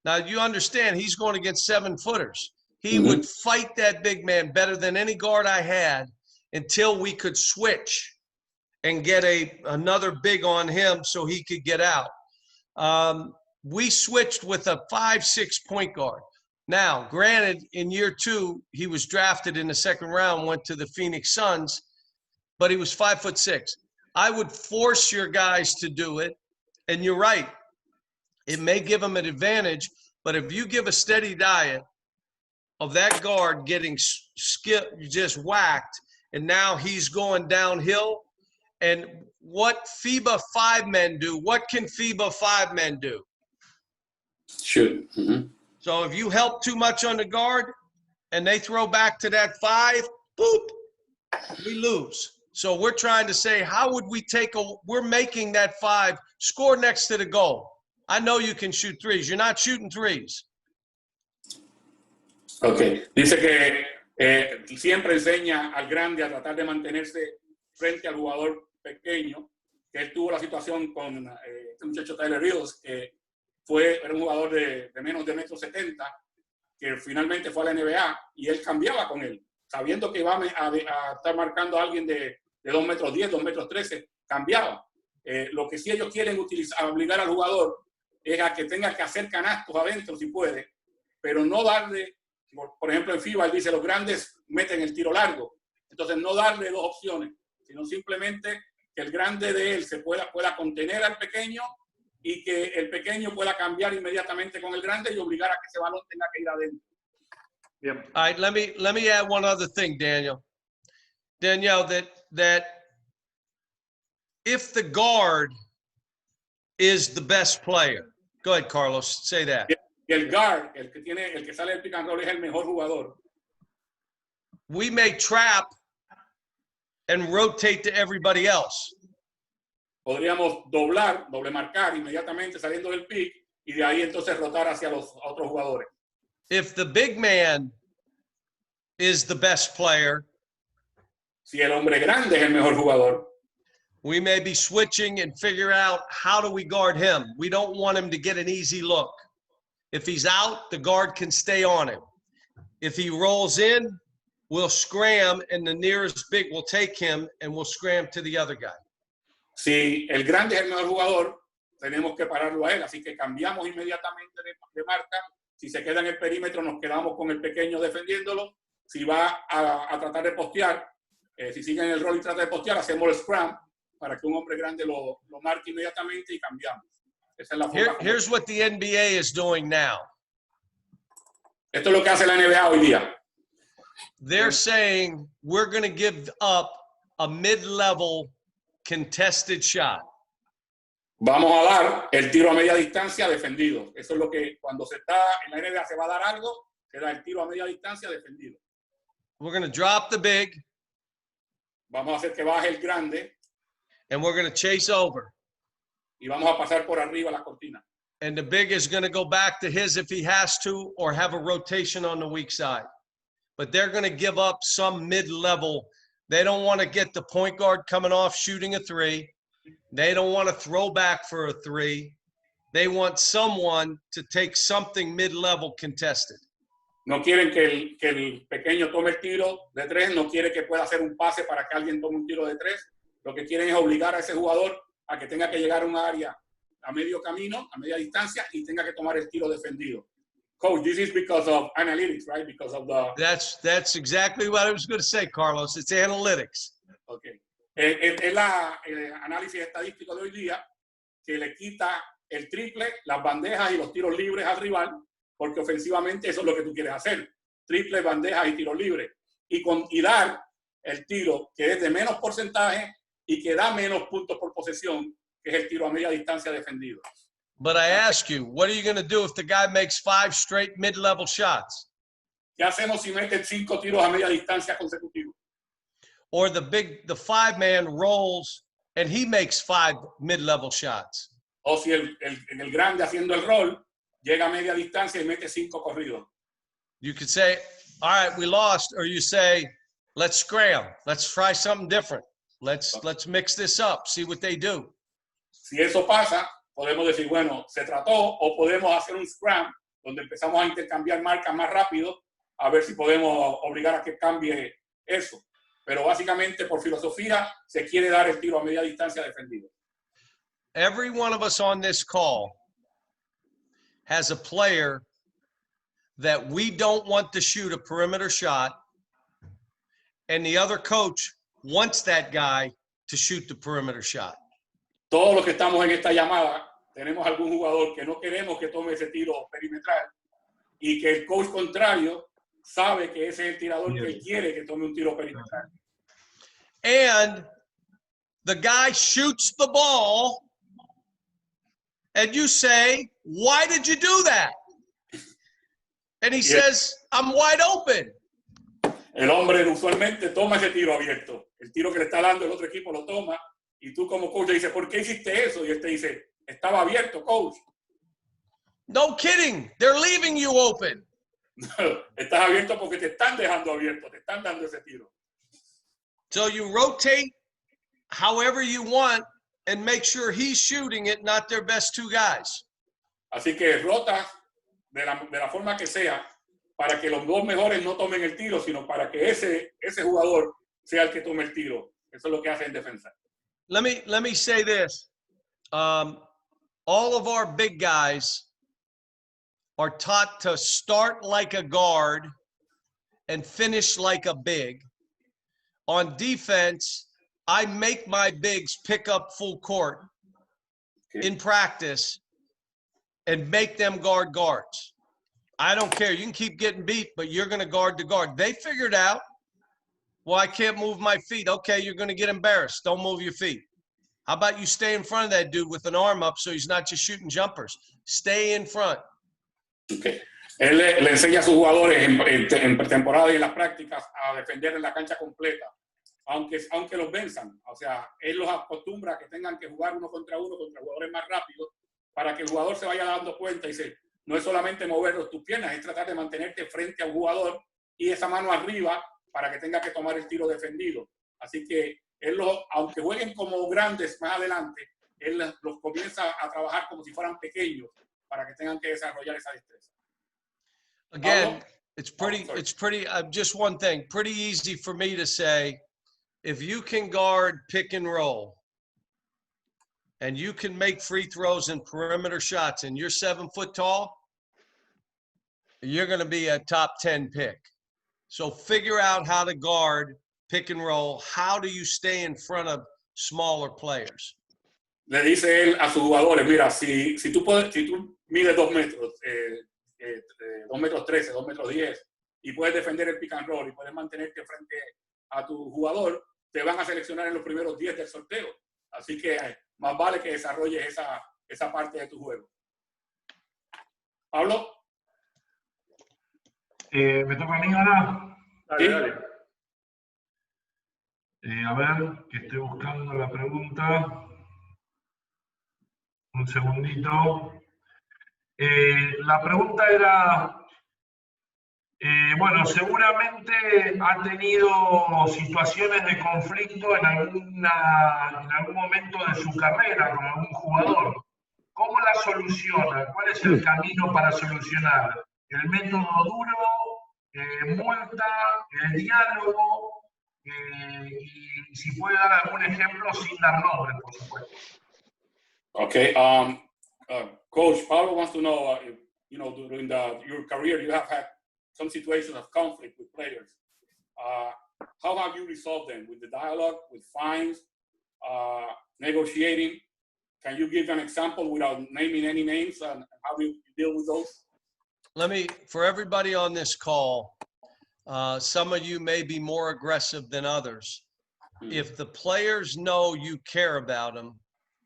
Now, you understand, he's going against 7-footers. He would fight that big man better than any guard I had until we could switch and get another big on him so he could get out. We switched with a 5'6" point guard. Now, granted, in year 2, he was drafted in the second round, went to the Phoenix Suns, but he was 5'6". I would force your guys to do it, and you're right. It may give them an advantage, but if you give a steady diet of that guard getting just whacked, and now he's going downhill, and what FIBA 5 men do, what can FIBA 5 men do? Shoot. So if you help too much on the guard and they throw back to that 5, boop, we lose. So we're trying to say, how would we we're making that 5 score next to the goal. I know you can shoot threes. You're not shooting threes. Okay. Dice que siempre enseña al grande a tratar de mantenerse frente al jugador pequeño, que él tuvo la situación con este muchacho Tyler Rios, que era un jugador de menos de 1,70 m, que finalmente fue a la NBA, y él cambiaba con él, sabiendo que iba a estar marcando a alguien de 2,10 m, 2,13 m, cambiaba. Lo que sí ellos quieren obligar al jugador es a que tenga que hacer canastos adentro si puede, pero no darle, por ejemplo en FIBA él dice los grandes meten el tiro largo, entonces no darle 2 opciones, sino simplemente que el grande de él se pueda contener al pequeño y que el pequeño pueda cambiar inmediatamente con el grande y obligar a que ese balón tenga que ir adentro. Yep. All right, let me add one other thing, Danielle, that if the guard is the best player, go ahead, Carlos, say that. Y el guard, el que sale del pick and roll es el mejor jugador. We may trap and rotate to everybody else. Podríamos doble marcar inmediatamente saliendo del pick y de ahí entonces rotar hacia los otros jugadores. If the big man is the best player, Si el hombre grande es el mejor jugador, we may be switching and figure out how do we guard him. We don't want him to get an easy look. If he's out, the guard can stay on him. If he rolls in, we'll scram and the nearest big will take him and we'll scram to the other guy. si el grande es el mejor jugador, tenemos que pararlo a él. Así que cambiamos inmediatamente de marca. Si se queda en el perímetro, nos quedamos con el pequeño defendiéndolo. Si va a tratar de postear, si sigue en el rol y trata de postear, hacemos el scrum para que un hombre grande lo marque inmediatamente y cambiamos. Esa es la forma. Here's what the NBA is doing now. Esto es lo que hace la NBA hoy día. They're saying we're going to give up a mid-level contested shot. Vamos a dar el tiro a media distancia defendido. Eso es lo que cuando se está en la NBA se va a dar algo, se da el tiro a media distancia defendido. We're going to drop the big. Vamos a hacer que baje el grande. And we're going to chase over. Y vamos a pasar por arriba la cortina. And the big is going to go back to his if he has to, or have a rotation on the weak side. But they're going to give up some mid-level. They don't want to get the point guard coming off shooting a three. They don't want to throw back for a three. They want someone to take something mid-level contested. No quieren que el pequeño tome el tiro de tres, no quiere que pueda hacer un pase para que alguien tome un tiro de tres. Lo que quieren es obligar a ese jugador a que tenga que llegar a un área a medio camino, a media distancia, y tenga que tomar el tiro defendido. Coach, this is because of analytics, right? Because of the... That's exactly what I was going to say, Carlos. It's analytics. Okay. Es el análisis estadístico de hoy día que le quita el triple, las bandejas y los tiros libres al rival, porque ofensivamente eso es lo que tú quieres hacer. Triple, bandejas y tiros libres. Y dar el tiro que es de menos porcentaje y que da menos puntos por posesión, que es el tiro a media distancia defendido. But I ask you, what are you going to do if the guy makes 5 straight mid-level shots? ¿Qué hacemos si meten 5 tiros a media distancia consecutivos? Or the 5-man rolls and he makes 5 mid-level shots? O si el grande haciendo el rol llega a media distancia y mete 5 corridos. You could say, all right, we lost. Or you say, let's scram. Let's try something different. Let's mix this up, see what they do. Si eso pasa, podemos decir, bueno, se trató, o podemos hacer un scrum donde empezamos a intercambiar marcas más rápido, a ver si podemos obligar a que cambie eso. Pero básicamente, por filosofía, se quiere dar el tiro a media distancia defendido. Every one of us on this call has a player that we don't want to shoot a perimeter shot, and the other coach wants that guy to shoot the perimeter shot. Todos los que estamos en esta llamada tenemos algún jugador que no queremos que tome ese tiro perimetral y que el coach contrario sabe que ese es el tirador que él quiere que tome un tiro perimetral. And the guy shoots the ball and you say, why did you do that? And he says, I'm wide open. El hombre usualmente toma ese tiro abierto. El tiro que le está dando el otro equipo lo toma y tú como coach le dices, ¿por qué hiciste eso? Y él te dice, estaba abierto, coach. No kidding. They're leaving you open. Estás abierto porque te están dejando abierto, te están dando ese tiro. So you rotate however you want and make sure he's shooting it, not their best 2 guys. Así que rotas de la forma que sea para que los 2 mejores no tomen el tiro, sino para que ese jugador sea el que tome el tiro. Eso es lo que hace en defensa. Let me say this. All of our big guys are taught to start like a guard and finish like a big. On defense, I make my bigs pick up full court in practice and make them guard guards. I don't care. You can keep getting beat, but you're going to guard the guard. They figured out, well, I can't move my feet. Okay, you're going to get embarrassed. Don't move your feet. How about you stay in front of that dude with an arm up so he's not just shooting jumpers? Stay in front. Okay. Él le enseña a sus jugadores en pretemporada y en las prácticas a defender en la cancha completa, aunque los venzan. O sea, él los acostumbra a que tengan que jugar uno contra jugadores más rápidos para que el jugador se vaya dando cuenta y dice, no es solamente mover tus piernas, es tratar de mantenerte frente a un jugador y esa mano arriba para que tenga que tomar el tiro defendido. Así que él, aunque jueguen como grandes más adelante, él los comienza a trabajar como si fueran pequeños para que tengan que desarrollar esa destreza. Again, it's pretty, just one thing, pretty easy for me to say, if you can guard pick and roll, and you can make free throws and perimeter shots, and you're 7 foot tall, you're going to be a top 10 pick. So figure out how to guard pick and roll. How do you stay in front of smaller players? Le dice él a sus jugadores, mira, si tú mides 2 metros, 2 metros 13, 2 metros 10, y puedes defender el pick and roll y puedes mantenerte frente a tu jugador, te van a seleccionar en los primeros 10 del sorteo. Así que más vale que desarrolles esa parte de tu juego. Pablo. ¿Me toca a mí ahora? Dale, dale. A ver, que estoy buscando la pregunta. Un segundito. La pregunta era, bueno, seguramente ha tenido situaciones de conflicto en algún momento de su carrera con algún jugador. ¿Cómo la soluciona? ¿Cuál es el camino para solucionar? ¿El método duro, multa, el diálogo? Y si puede dar algún ejemplo sin dar nombres, por supuesto. Okay, Coach, Pablo wants to know, during your career, you have had some situations of conflict with players. How have you resolved them? With the dialogue, with fines, negotiating? Can you give an example without naming any names and how you deal with those? For everybody on this call, some of you may be more aggressive than others. If the players know you care about them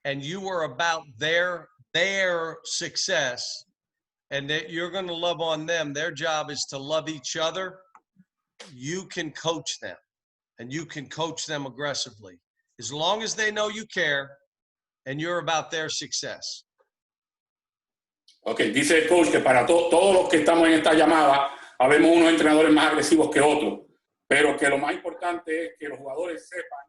and you are about their success and that you're going to love on them, their job is to love each other, you can coach them and you can coach them aggressively. As long as they know you care and you're about their success. Okay, dice el coach que para todos los que estamos en esta llamada, habemos unos entrenadores más agresivos que otros, pero que lo más importante es que los jugadores sepan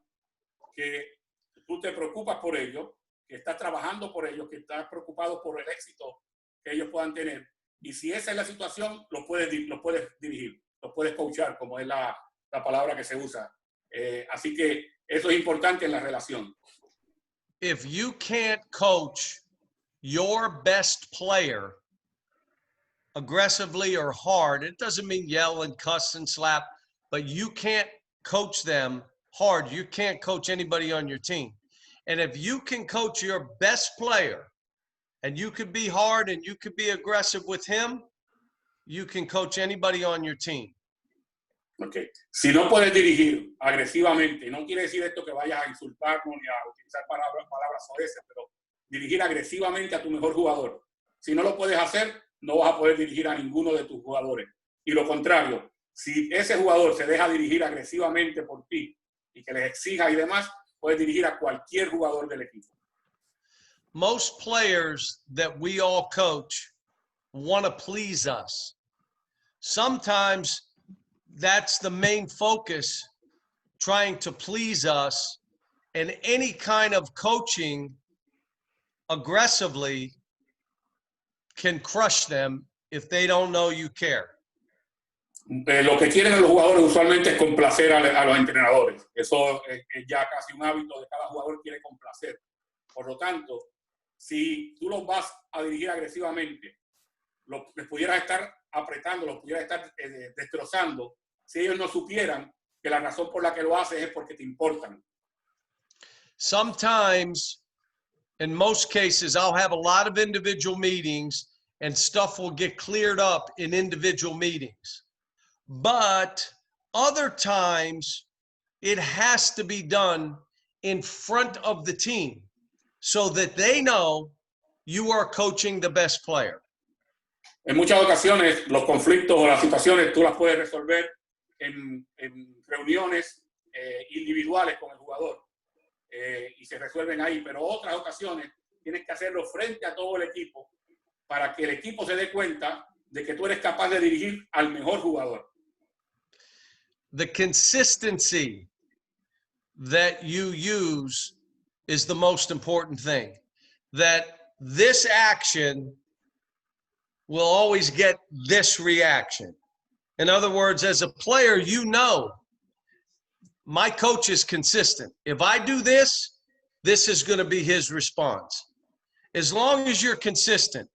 que tú te preocupas por ellos, que estás trabajando por ellos, que estás preocupado por el éxito que ellos puedan tener. Y si esa es la situación, los puedes dirigir, los puedes coachar, como es la palabra que se usa. Así que eso es importante en la relación. If you can't coach your best player aggressively or hard, it doesn't mean yell and cuss and slap, but you can't coach them hard. You can't coach anybody on your team. And if you can coach your best player and you could be hard and you could be aggressive with him, you can coach anybody on your team. Okay. Si no puedes dirigir agresivamente, no quiere decir esto que vayas a insultarnos ni a utilizar palabras soeces, pero dirigir agresivamente a tu mejor jugador. Si no lo puedes hacer, no vas a poder dirigir a ninguno de tus jugadores. Y lo contrario, si ese jugador se deja dirigir agresivamente por ti y que les exija y demás, puedes dirigir a cualquier jugador del equipo. Most players that we all coach want to please us. Sometimes that's the main focus, trying to please us, and any kind of coaching aggressively can crush them if they don't know you care. Lo que quieren los jugadores usualmente es complacer a los entrenadores. Eso es ya casi un hábito de cada jugador, quiere complacer. Por lo tanto, si tú los vas a dirigir agresivamente, les pudieras estar apretando, los pudieras estar destrozando, si ellos no supieran que la razón por la que lo haces es porque te importan. Sometimes, in most cases, I'll have a lot of individual meetings and stuff will get cleared up in individual meetings. But other times, it has to be done in front of the team so that they know you are coaching the best player. En muchas ocasiones, los conflictos o las situaciones tú las puedes resolver en reuniones individuales con el jugador y se resuelven ahí, pero otras ocasiones tienes que hacerlo frente a todo el equipo para que el equipo se dé cuenta de que tú eres capaz de dirigir al mejor jugador. The consistency that you use is the most important thing. That this action will always get this reaction. In other words, as a player, you know, my coach is consistent. If I do this, this is going to be his response. As long as you're consistent,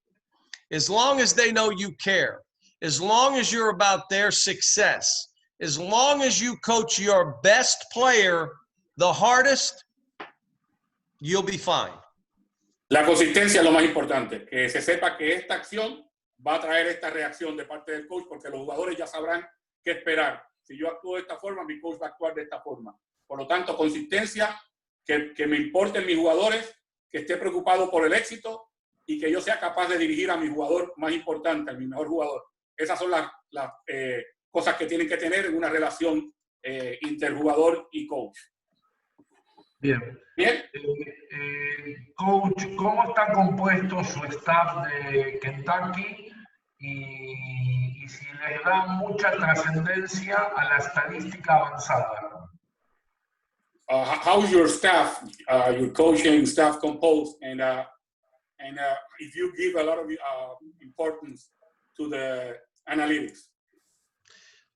as long as they know you care, as long as you're about their success, as long as you coach your best player the hardest, you'll be fine. La consistencia es lo más importante, que se sepa que esta acción va a traer esta reacción de parte del coach, porque los jugadores ya sabrán qué esperar. Si yo actúo de esta forma, mi coach va a actuar de esta forma. Por lo tanto, consistencia, que me importen mis jugadores, que esté preocupado por el éxito y que yo sea capaz de dirigir a mi jugador más importante, a mi mejor jugador. Esas son las cosas que tienen que tener en una relación interjugador y coach. Bien. Bien. Coach, ¿cómo está compuesto su staff de Kentucky y si les da mucha trascendencia a la estadística avanzada? How's your staff, your coaching staff composed, and if you give a lot of importance to the analytics?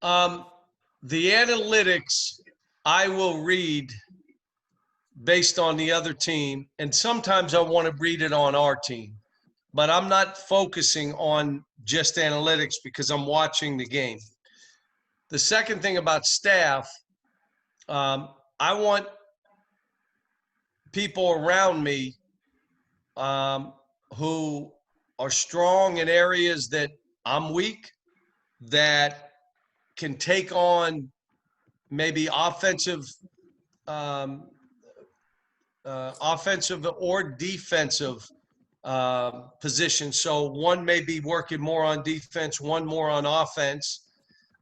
The analytics I will read based on the other team, and sometimes I want to read it on our team, but I'm not focusing on just analytics because I'm watching the game. The second thing about staff, I want people around me who are strong in areas that I'm weak, that can take on maybe offensive or defensive positions. So one may be working more on defense, one more on offense.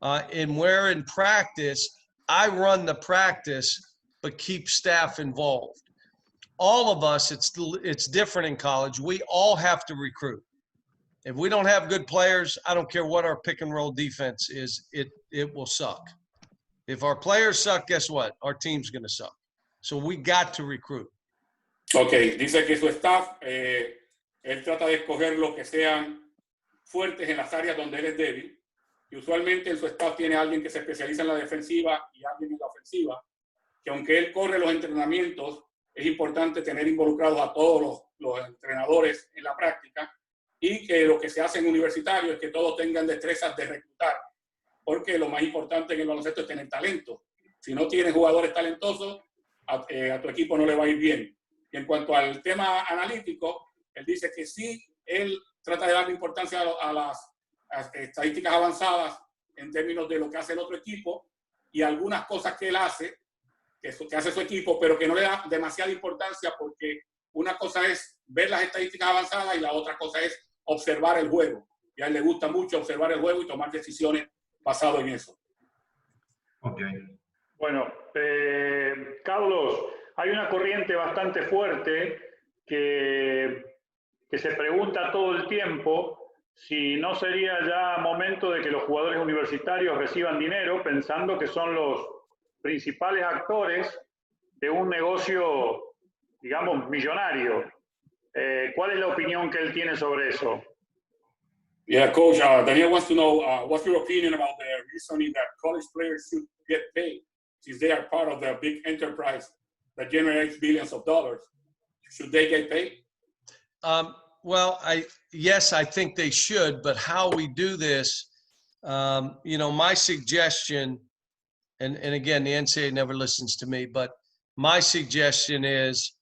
And where in practice, I run the practice, but keep staff involved. All of us, it's different in college. We all have to recruit. If we don't have good players, I don't care what our pick and roll defense is, it will suck. If our players suck, guess what? Our team's going to suck. So we got to recruit. Ok, dice que su staff, él trata de escoger los que sean fuertes en las áreas donde él es débil. Y usualmente en su staff tiene alguien que se especializa en la defensiva y alguien en la ofensiva. Que aunque él corre los entrenamientos, es importante tener involucrados a todos los entrenadores en la práctica. Y que lo que se hace en universitario es que todos tengan destrezas de reclutar. Porque lo más importante en el baloncesto es tener talento. Si no tienes jugadores talentosos, a tu equipo no le va a ir bien. Y en cuanto al tema analítico, él dice que sí, él trata de darle importancia a las estadísticas avanzadas en términos de lo que hace el otro equipo y algunas cosas que él hace, que hace su equipo, pero que no le da demasiada importancia porque una cosa es ver las estadísticas avanzadas y la otra cosa es observar el juego. Y a él le gusta mucho observar el juego y tomar decisiones basado en eso. Ok. Bueno, Carlos, hay una corriente bastante fuerte que se pregunta todo el tiempo si no sería ya momento de que los jugadores universitarios reciban dinero, pensando que son los principales actores de un negocio, digamos, millonario. ¿Cuál es la opinión que él tiene sobre eso? Yeah, Coach, Daniel wants to know what's your opinion about the reasoning that college players should get paid since they are part of the big enterprise that generates billions of dollars. Should they get paid? Well, yes, I think they should, but how we do this, my suggestion, and again, the NCAA never listens to me, but my suggestion is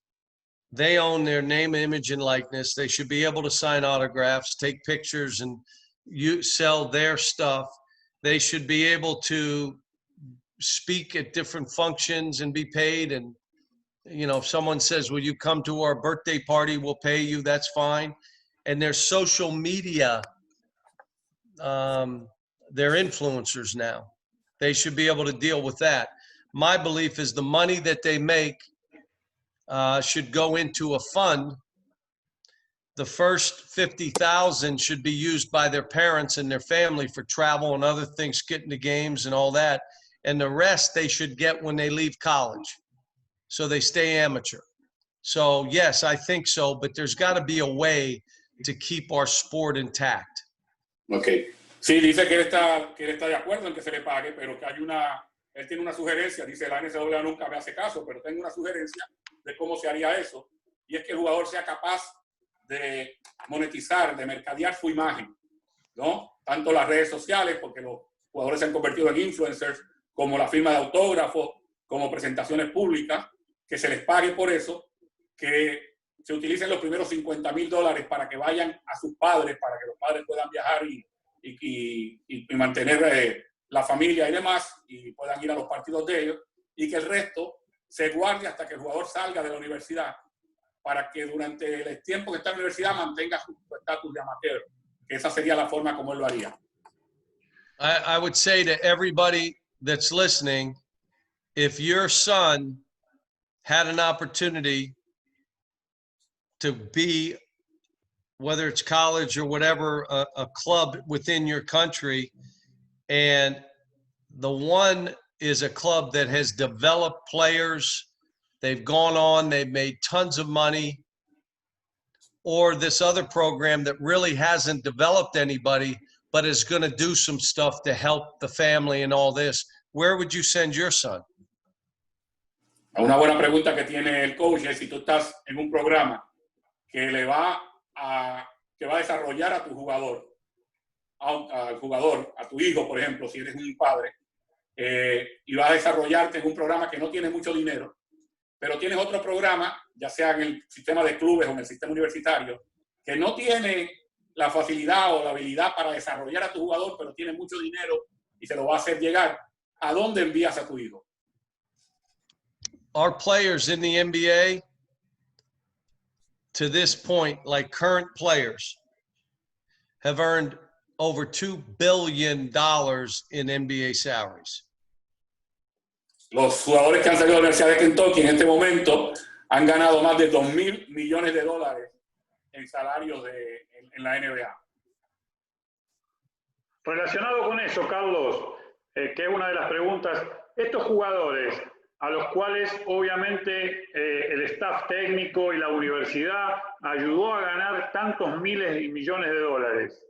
They own their name, image, and likeness. They should be able to sign autographs, take pictures, and sell their stuff. They should be able to speak at different functions and be paid. And, you know, if someone says, will you come to our birthday party, we'll pay you, that's fine. And their social media, they're influencers now. They should be able to deal with that. My belief is the money that they make should go into a fund. The first 50,000 should be used by their parents and their family for travel and other things, getting to games and all that. And the rest they should get when they leave college, so they stay amateur. So yes, I think so, but there's got to be a way to keep our sport intact. Okay. Sí, dice que él está de acuerdo en que se le pague, pero que él tiene una sugerencia. Dice, la NCAA nunca me hace caso, pero tengo una sugerencia de cómo se haría eso. Y es que el jugador sea capaz de monetizar, de mercadear su imagen, ¿no? Tanto las redes sociales, porque los jugadores se han convertido en influencers, como la firma de autógrafos, como presentaciones públicas, que se les pague por eso, que se utilicen los primeros $50,000 para que vayan a sus padres, para que los padres puedan viajar y mantener la familia y demás, y puedan ir a los partidos de ellos, y que el resto se guarde hasta que el jugador salga de la universidad, para que durante el tiempo que está en la universidad mantenga su estatus de amateur. Que esa sería la forma como él lo haría. I would say to everybody that's listening, if your son had an opportunity to be, whether it's college or whatever, a club within your country, and the one is a club that has developed players, they've gone on, they've made tons of money, or this other program that really hasn't developed anybody, but is going to do some stuff to help the family and all this, where would you send your son? Una buena pregunta que tiene el coach es si tú estás en un programa que va a desarrollar a tu jugador, a tu hijo, por ejemplo, si eres un padre, y va a desarrollarte en un programa que no tiene mucho dinero, pero tienes otro programa, ya sea en el sistema de clubes o en el sistema universitario, que no tiene la facilidad o la habilidad para desarrollar a tu jugador, pero tiene mucho dinero y se lo va a hacer llegar. ¿A dónde envías a tu hijo? Our players in the NBA, to this point, like current players, have earned over $2 billion in NBA salaries. Los jugadores que han salido de la Universidad de Kentucky en este momento han ganado más de $2,000 millones en salarios en la NBA. Relacionado con eso, Carlos, que es una de las preguntas, estos jugadores a los cuales obviamente el staff técnico y la universidad ayudó a ganar tantos miles y millones de dólares,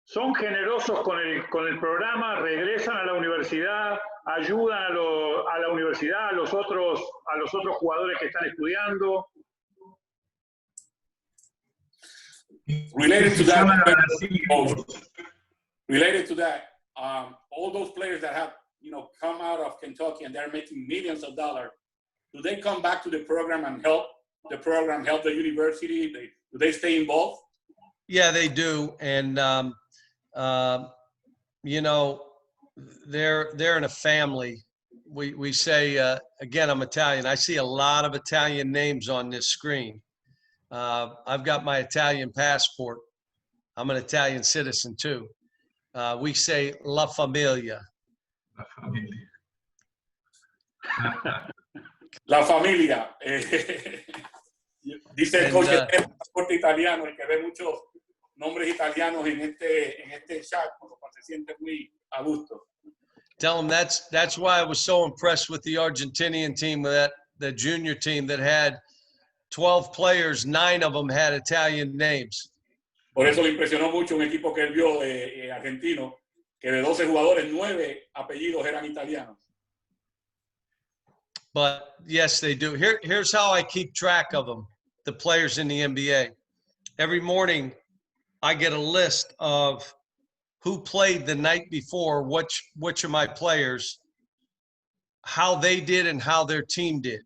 son generosos con el programa, regresan a la universidad, ayudan a la universidad, a los otros jugadores que están estudiando. Related to that, all those players that have come out of Kentucky and they're making millions of dollars, do they come back to the program and help the university? Do they stay involved? Yeah, they do. And, they're in a family. We say, again, I'm Italian. I see a lot of Italian names on this screen. I've got my Italian passport. I'm an Italian citizen too. We say La Familia. La familia. La familia. Dice el coach del pasaporte italiano, el que ve muchos nombres italianos en este chat, por lo cual se siente muy a gusto. Tell them that's why I was so impressed with the Argentinian team, the junior team that had 12 players, 9 of them had Italian names. Por eso le impresionó mucho un equipo que él vio argentino, que de 12 jugadores, 9 apellidos eran italianos. But yes, they do. Here's how I keep track of them, the players in the NBA. Every morning, I get a list of who played the night before, which of my players, how they did and how their team did.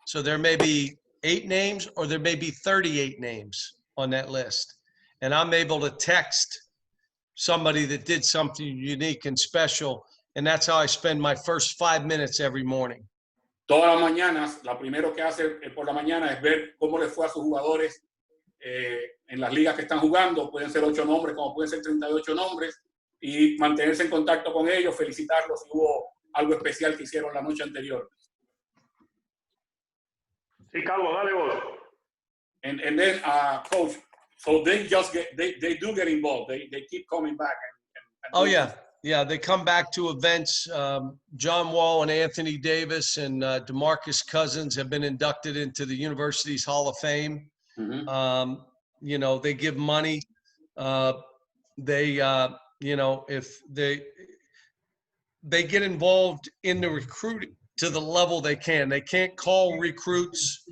So there may be 8 names, or there may be 38 names on that list. And I'm able to text somebody that did something unique and special. And that's how I spend my first 5 minutes every morning. Todas las mañanas, lo primero que hace por la mañana es ver cómo les fue a sus jugadores en las ligas que están jugando. Pueden ser 8 nombres, como pueden ser 38 nombres, y mantenerse en contacto con ellos, felicitarlos si hubo algo especial que hicieron la noche anterior. Sí, Carlos, dale vos. And then, coach, so they just they do get involved. They keep coming back. Oh, yeah. Yeah, they come back to events. John Wall and Anthony Davis and DeMarcus Cousins have been inducted into the university's Hall of Fame. Mm-hmm. You know, they give money. You know, if they get involved in the recruiting to the level they can. They can't call recruits.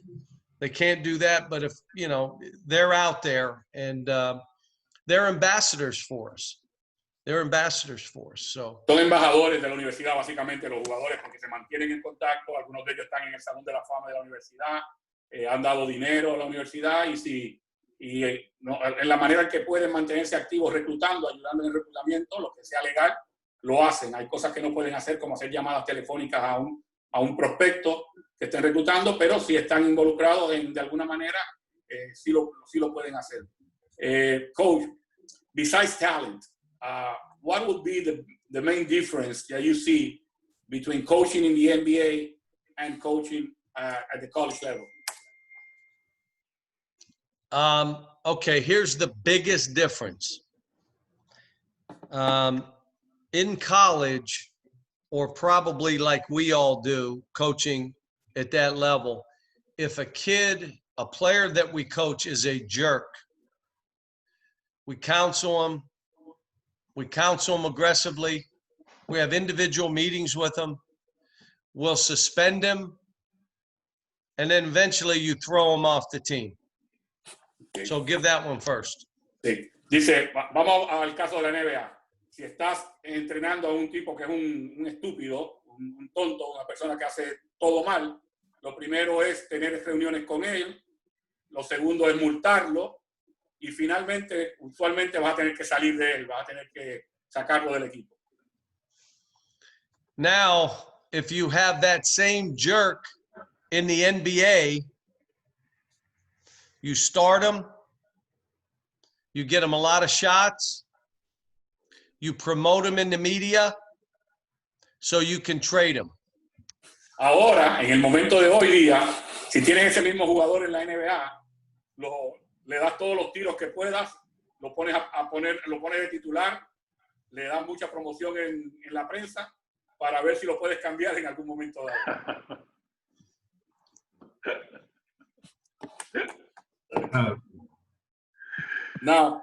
They can't do that. But if, you know, they're out there and they're ambassadors for us. They're ambassadors for us. So. Son embajadores de la universidad, básicamente, los jugadores, porque se mantienen en contacto. Algunos de ellos están en el Salón de la Fama de la universidad, han dado dinero a la universidad no, en la manera en que pueden mantenerse activos reclutando, ayudando en el reclutamiento, lo que sea legal, lo hacen. Hay cosas que no pueden hacer, como hacer llamadas telefónicas a un prospecto que estén reclutando, pero si están involucrados de alguna manera, sí lo pueden hacer. Coach, besides talent, what would be the main difference that you see between coaching in the NBA and coaching at the college level? Okay, here's the biggest difference. In college, or probably like we all do, coaching at that level, if a player that we coach is a jerk, we counsel him. We counsel them aggressively. We have individual meetings with them. We'll suspend them. And then eventually you throw them off the team. Okay. So give that one first. Sí. Dice, vamos al caso de la NBA. Si estás entrenando a un tipo que es un estúpido, un tonto, una persona que hace todo mal, lo primero es tener reuniones con él. Lo segundo es multarlo. Y finalmente, usualmente vas a tener que salir de él, vas a tener que sacarlo del equipo. Now, if you have that same jerk in the NBA, you start him, you get him a lot of shots, you promote him in the media, so you can trade him. Ahora, en el momento de hoy día, si tienes ese mismo jugador en la NBA, le das todos los tiros que puedas, lo pones de titular, le das mucha promoción en la prensa para ver si lo puedes cambiar en algún momento dado. Now,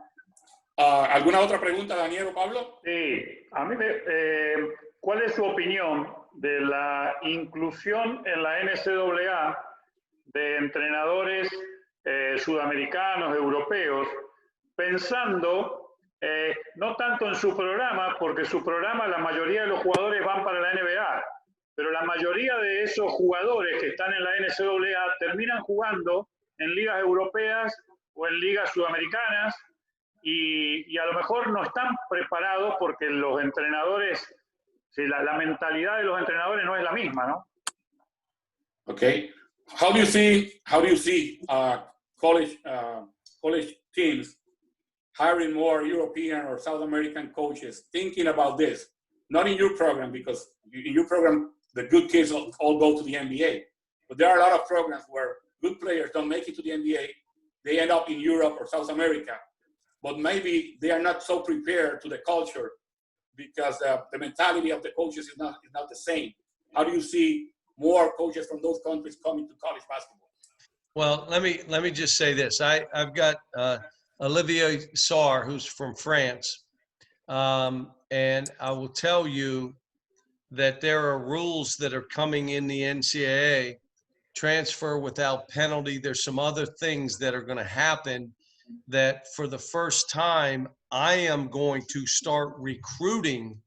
¿alguna otra pregunta, Daniel o Pablo? Sí, a mí ¿cuál es su opinión de la inclusión en la NCAA de entrenadores sudamericanos, europeos, pensando no tanto en su programa, porque su programa, la mayoría de los jugadores van para la NBA, pero la mayoría de esos jugadores que están en la NCAA terminan jugando en ligas europeas o en ligas sudamericanas y a lo mejor no están preparados porque los entrenadores, la mentalidad de los entrenadores no es la misma, ¿no? Okay. How do you see college teams hiring more European or South American coaches thinking about this? Not in your program, because in your program, the good kids all go to the NBA. But there are a lot of programs where good players don't make it to the NBA. They end up in Europe or South America. But maybe they are not so prepared to the culture because the mentality of the coaches is not the same. How do you see more coaches from those countries coming to college basketball? Well, let me just say this. I've got Olivier Sarr, who's from France, and I will tell you that there are rules that are coming in the NCAA, transfer without penalty. There's some other things that are going to happen that for the first time, I am going to start recruiting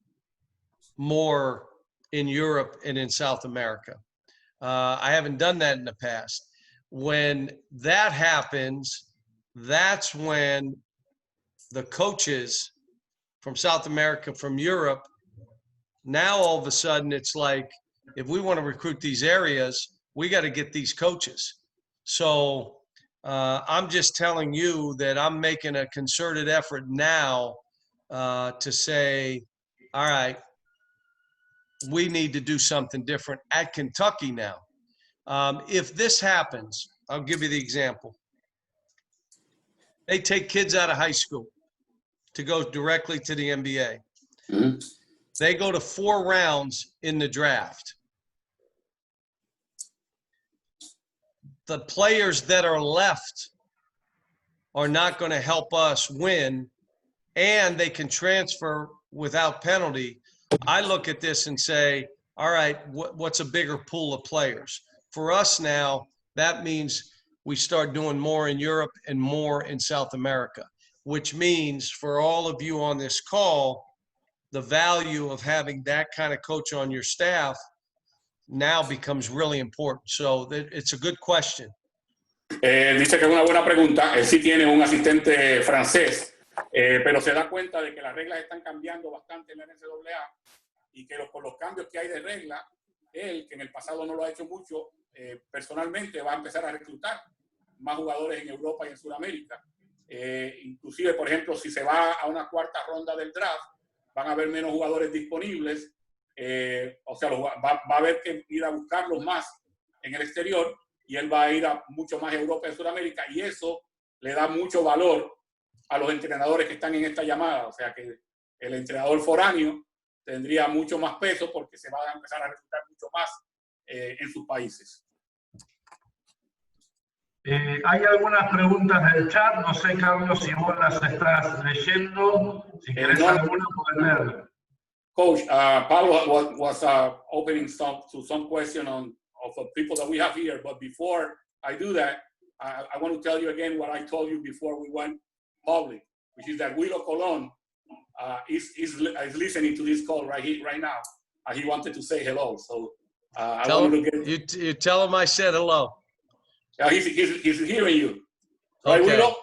more in Europe and in South America. I haven't done that in the past. when that happens, that's when the coaches from South America, from Europe, now all of a sudden it's like, if we want to recruit these areas, we got to get these coaches. So I'm just telling you that I'm making a concerted effort now to say, all right, we need to do something different at Kentucky now. If this happens, I'll give you the example. They take kids out of high school to go directly to the NBA. Mm-hmm. They go to 4 rounds in the draft. The players that are left are not going to help us win, and they can transfer without penalty. I look at this and say, all right, what's a bigger pool of players? For us now, that means we start doing more in Europe and more in South America, which means for all of you on this call, the value of having that kind of coach on your staff now becomes really important. So it's a good question. Dice que es una buena pregunta. Él sí tiene un asistente francés, pero se da cuenta de que las reglas están cambiando bastante en la NCAA y que por los cambios que hay de reglas, él, que en el pasado no lo ha hecho mucho, personalmente va a empezar a reclutar más jugadores en Europa y en Sudamérica. Inclusive, por ejemplo, si se va a una 4ª ronda del draft, van a haber menos jugadores disponibles. O sea, va a haber que ir a buscarlos más en el exterior y él va a ir a mucho más Europa y Sudamérica, y eso le da mucho valor a los entrenadores que están en esta llamada. O sea que el entrenador foráneo tendría mucho más peso porque se va a empezar a reclutar mucho más en sus países. Hay algunas preguntas del chat, no sé, Carlos, si vos las estás leyendo, si querés alguna, puedes leerla. Coach, Pablo was opening to some question of people that we have here, but before I do that, I want to tell you again what I told you before we went public, which is that Willow Colon is listening to this call right now. He wanted to say hello, so I wanted to get you tell him I said hello. He's hearing you, right, Okay. Willow?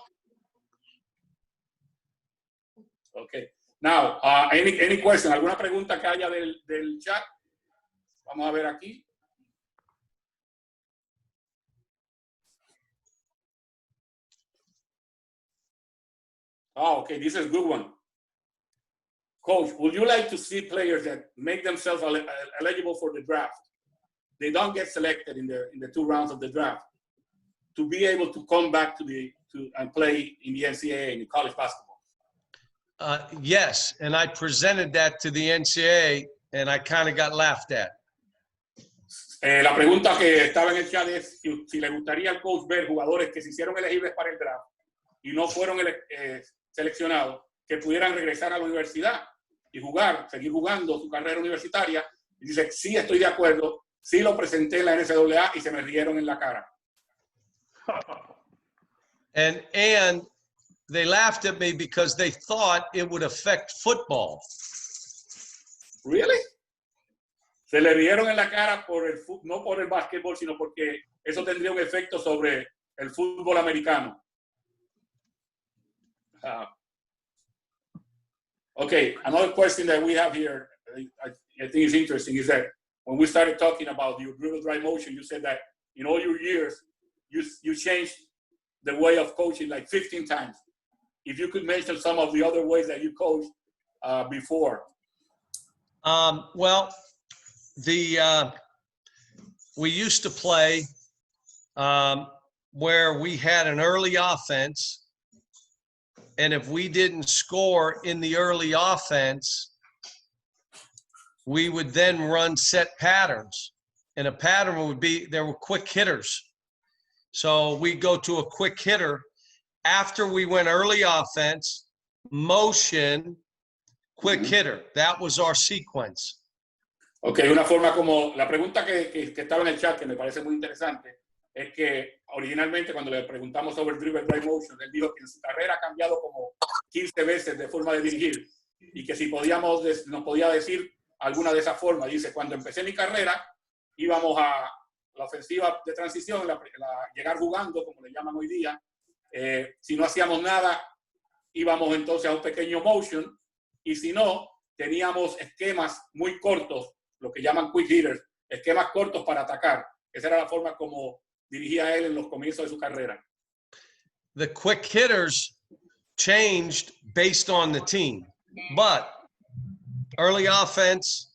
Okay. Now, any question? ¿Alguna pregunta que haya del chat? Vamos a ver aquí. Oh, okay, this is a good one. Coach, would you like to see players that make themselves eligible for the draft? They don't get selected in the 2 rounds of the draft, to be able to come back and play in the NCAA, in the college basketball. Yes, and I presented that to the NCAA, and I kind of got laughed at. La pregunta que estaba en el chat es si le gustaría al coach ver jugadores que se hicieron elegibles para el draft y no fueron seleccionados, que pudieran regresar a la universidad y seguir jugando su carrera universitaria. Y dice, sí, estoy de acuerdo, sí lo presenté en la NCAA y se me rieron en la cara. And they laughed at me because they thought it would affect football. Really? Se le rieron en la cara no por el básquetbol, sino porque eso tendría un efecto sobre el fútbol americano. Okay, another question that we have here, I think is interesting, is that when we started talking about your dribble drive motion, you said that in all your years, you changed the way of coaching like 15 times. If you could mention some of the other ways that you coached before. Well, we used to play where we had an early offense, and if we didn't score in the early offense, we would then run set patterns, and a pattern would be there were quick hitters. So we go to a quick hitter after we went early offense, motion, quick hitter. That was our sequence. Ok, una forma como, la pregunta que estaba en el chat, que me parece muy interesante, es que originalmente cuando le preguntamos sobre el dribble drive motion, él dijo que en su carrera ha cambiado como 15 veces de forma de dirigir y que si nos podía decir alguna de esas formas. Dice, cuando empecé mi carrera íbamos la ofensiva de transición, llegar jugando, como le llaman hoy día. Si no hacíamos nada, íbamos entonces a un pequeño motion, y si no, teníamos esquemas muy cortos, lo que llaman quick hitters, esquemas cortos para atacar. Esa era la forma como dirigía él en los comienzos de su carrera. The quick hitters changed based on the team, but early offense,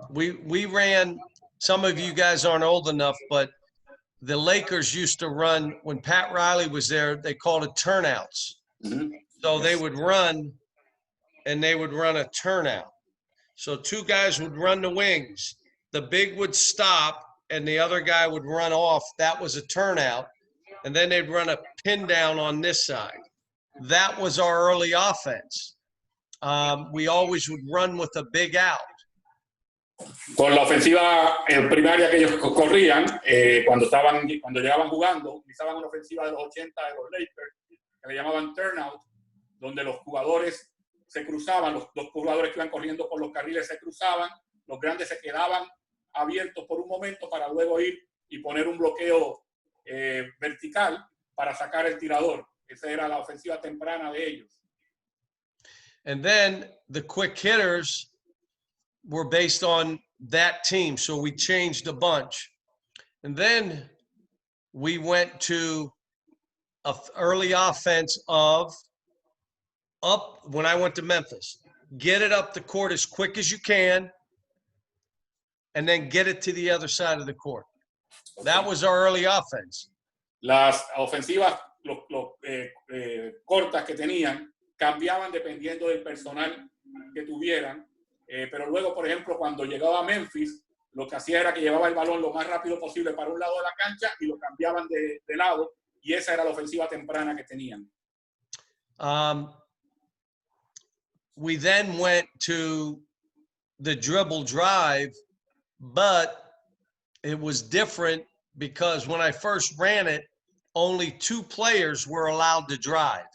we ran, some of you guys aren't old enough, but the Lakers used to run, when Pat Riley was there, they called it turnouts. Mm-hmm. So they would run, and they would run a turnout. So two guys would run the wings. The big would stop, and the other guy would run off. That was a turnout. And then they'd run a pin down on this side. That was our early offense. We always would run with a big out. Con la ofensiva primaria que ellos corrían, cuando llegaban jugando, utilizaban una ofensiva de los 80 de los Lakers, que le llamaban turnout, donde los jugadores se cruzaban, los dos jugadores que iban corriendo por los carriles se cruzaban, los grandes se quedaban abiertos por un momento para luego ir y poner un bloqueo vertical para sacar el tirador. Esa era la ofensiva temprana de ellos. And then the quick hitters were based on that team, so we changed a bunch. And then we went to an early offense of up, when I went to Memphis, get it up the court as quick as you can, and then get it to the other side of the court. That was our early offense. Las ofensivas cortas que tenían cambiaban dependiendo del personal que tuvieran, pero luego, por ejemplo, cuando llegaba a Memphis, lo que hacía era que llevaba el balón lo más rápido posible para un lado de la cancha y lo cambiaban de lado, y esa era la ofensiva temprana que tenían. We then went to the dribble drive, but it was different because when I first ran it, only two players were allowed to drive.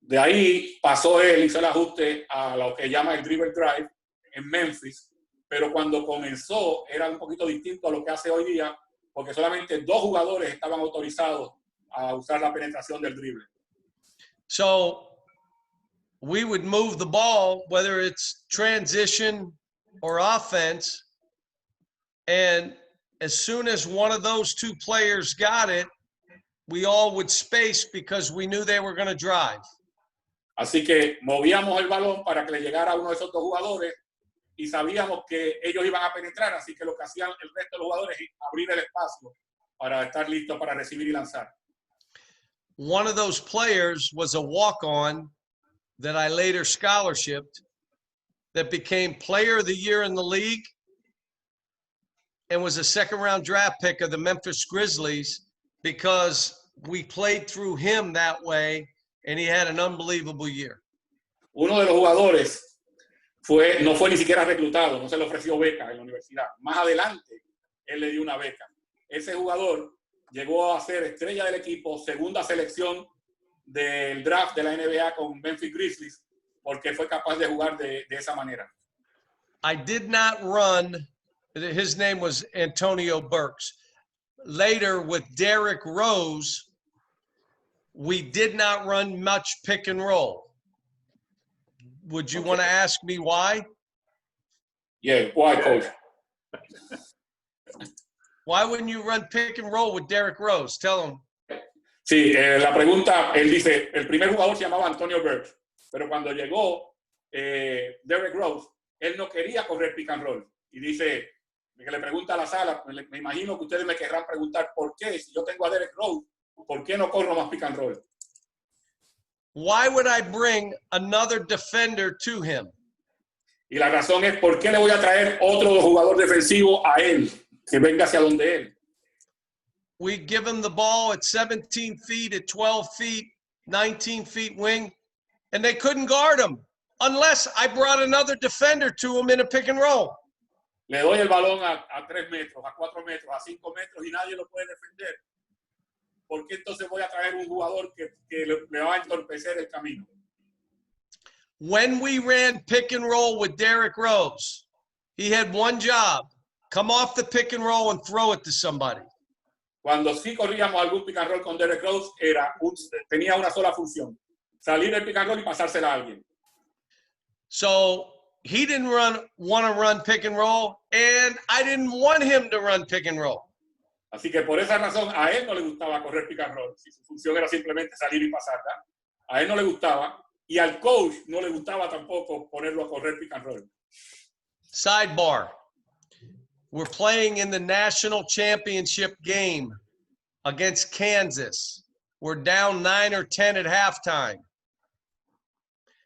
De ahí pasó él, hizo el ajuste a lo que llama el dribble drive en Memphis, pero cuando comenzó era un poquito distinto a lo que hace hoy día, porque solamente dos jugadores estaban autorizados a usar la penetración del drible. So we would move the ball, whether it's transition or offense, and as soon as one of those two players got it, we all would space because we knew they were going to drive. Así que movíamos el balón para que le llegara a uno de esos dos jugadores y sabíamos que ellos iban a penetrar, así que lo que hacían el resto de los jugadores es abrir el espacio para estar listos para recibir y lanzar. One of those players was a walk-on that I later scholarshiped that became Player of the Year in the league and was a second-round draft pick of the Memphis Grizzlies because we played through him that way, and he had an unbelievable year. Uno de los jugadores no fue ni siquiera reclutado, no se le ofreció beca en la universidad. Más adelante, él le dio una beca. Ese jugador llegó a ser estrella del equipo, segunda selección del draft de la NBA con Memphis Grizzlies, porque fue capaz de jugar de esa manera. I did not run, his name was Antonio Burks. Later with Derrick Rose, we did not run much pick and roll. Would you want to ask me why? Yeah, why, coach? Why wouldn't you run pick and roll with Derrick Rose? Tell him. Sí, la pregunta, él dice, el primer jugador se llamaba Antonio Burks, pero cuando llegó Derrick Rose, él no quería correr pick and roll. Y dice, que le pregunta a la sala, me imagino que ustedes me querrán preguntar por qué, si yo tengo a Derrick Rose, ¿por qué no corro más pick and roll? Why would I bring another defender to him? Y la razón es, ¿por qué le voy a traer otro jugador defensivo a él, que venga hacia donde él? We give him the ball at 17 feet, at 12 feet, 19 feet wing, and they couldn't guard him unless I brought another defender to him in a pick and roll. Le doy el balón a 3 metros, a 4 metros, a 5 metros y nadie lo puede defender. ¿Por qué entonces voy a traer un jugador que le va a entorpecer el camino? When we ran pick and roll with Derrick Rose, he had one job, come off the pick and roll and throw it to somebody. Cuando sí corríamos algún pick and roll con Derrick Rose, tenía una sola función: salir del pick and roll y pasársela a alguien. So he didn't want to run pick and roll, and I didn't want him to run pick and roll. Así que por esa razón a él no le gustaba correr pick and roll. Si su función era simplemente salir y pasarla, a él no le gustaba, y al coach no le gustaba tampoco ponerlo a correr pick and roll. Sidebar. We're playing in the national championship game against Kansas. We're down 9 or 10 at halftime.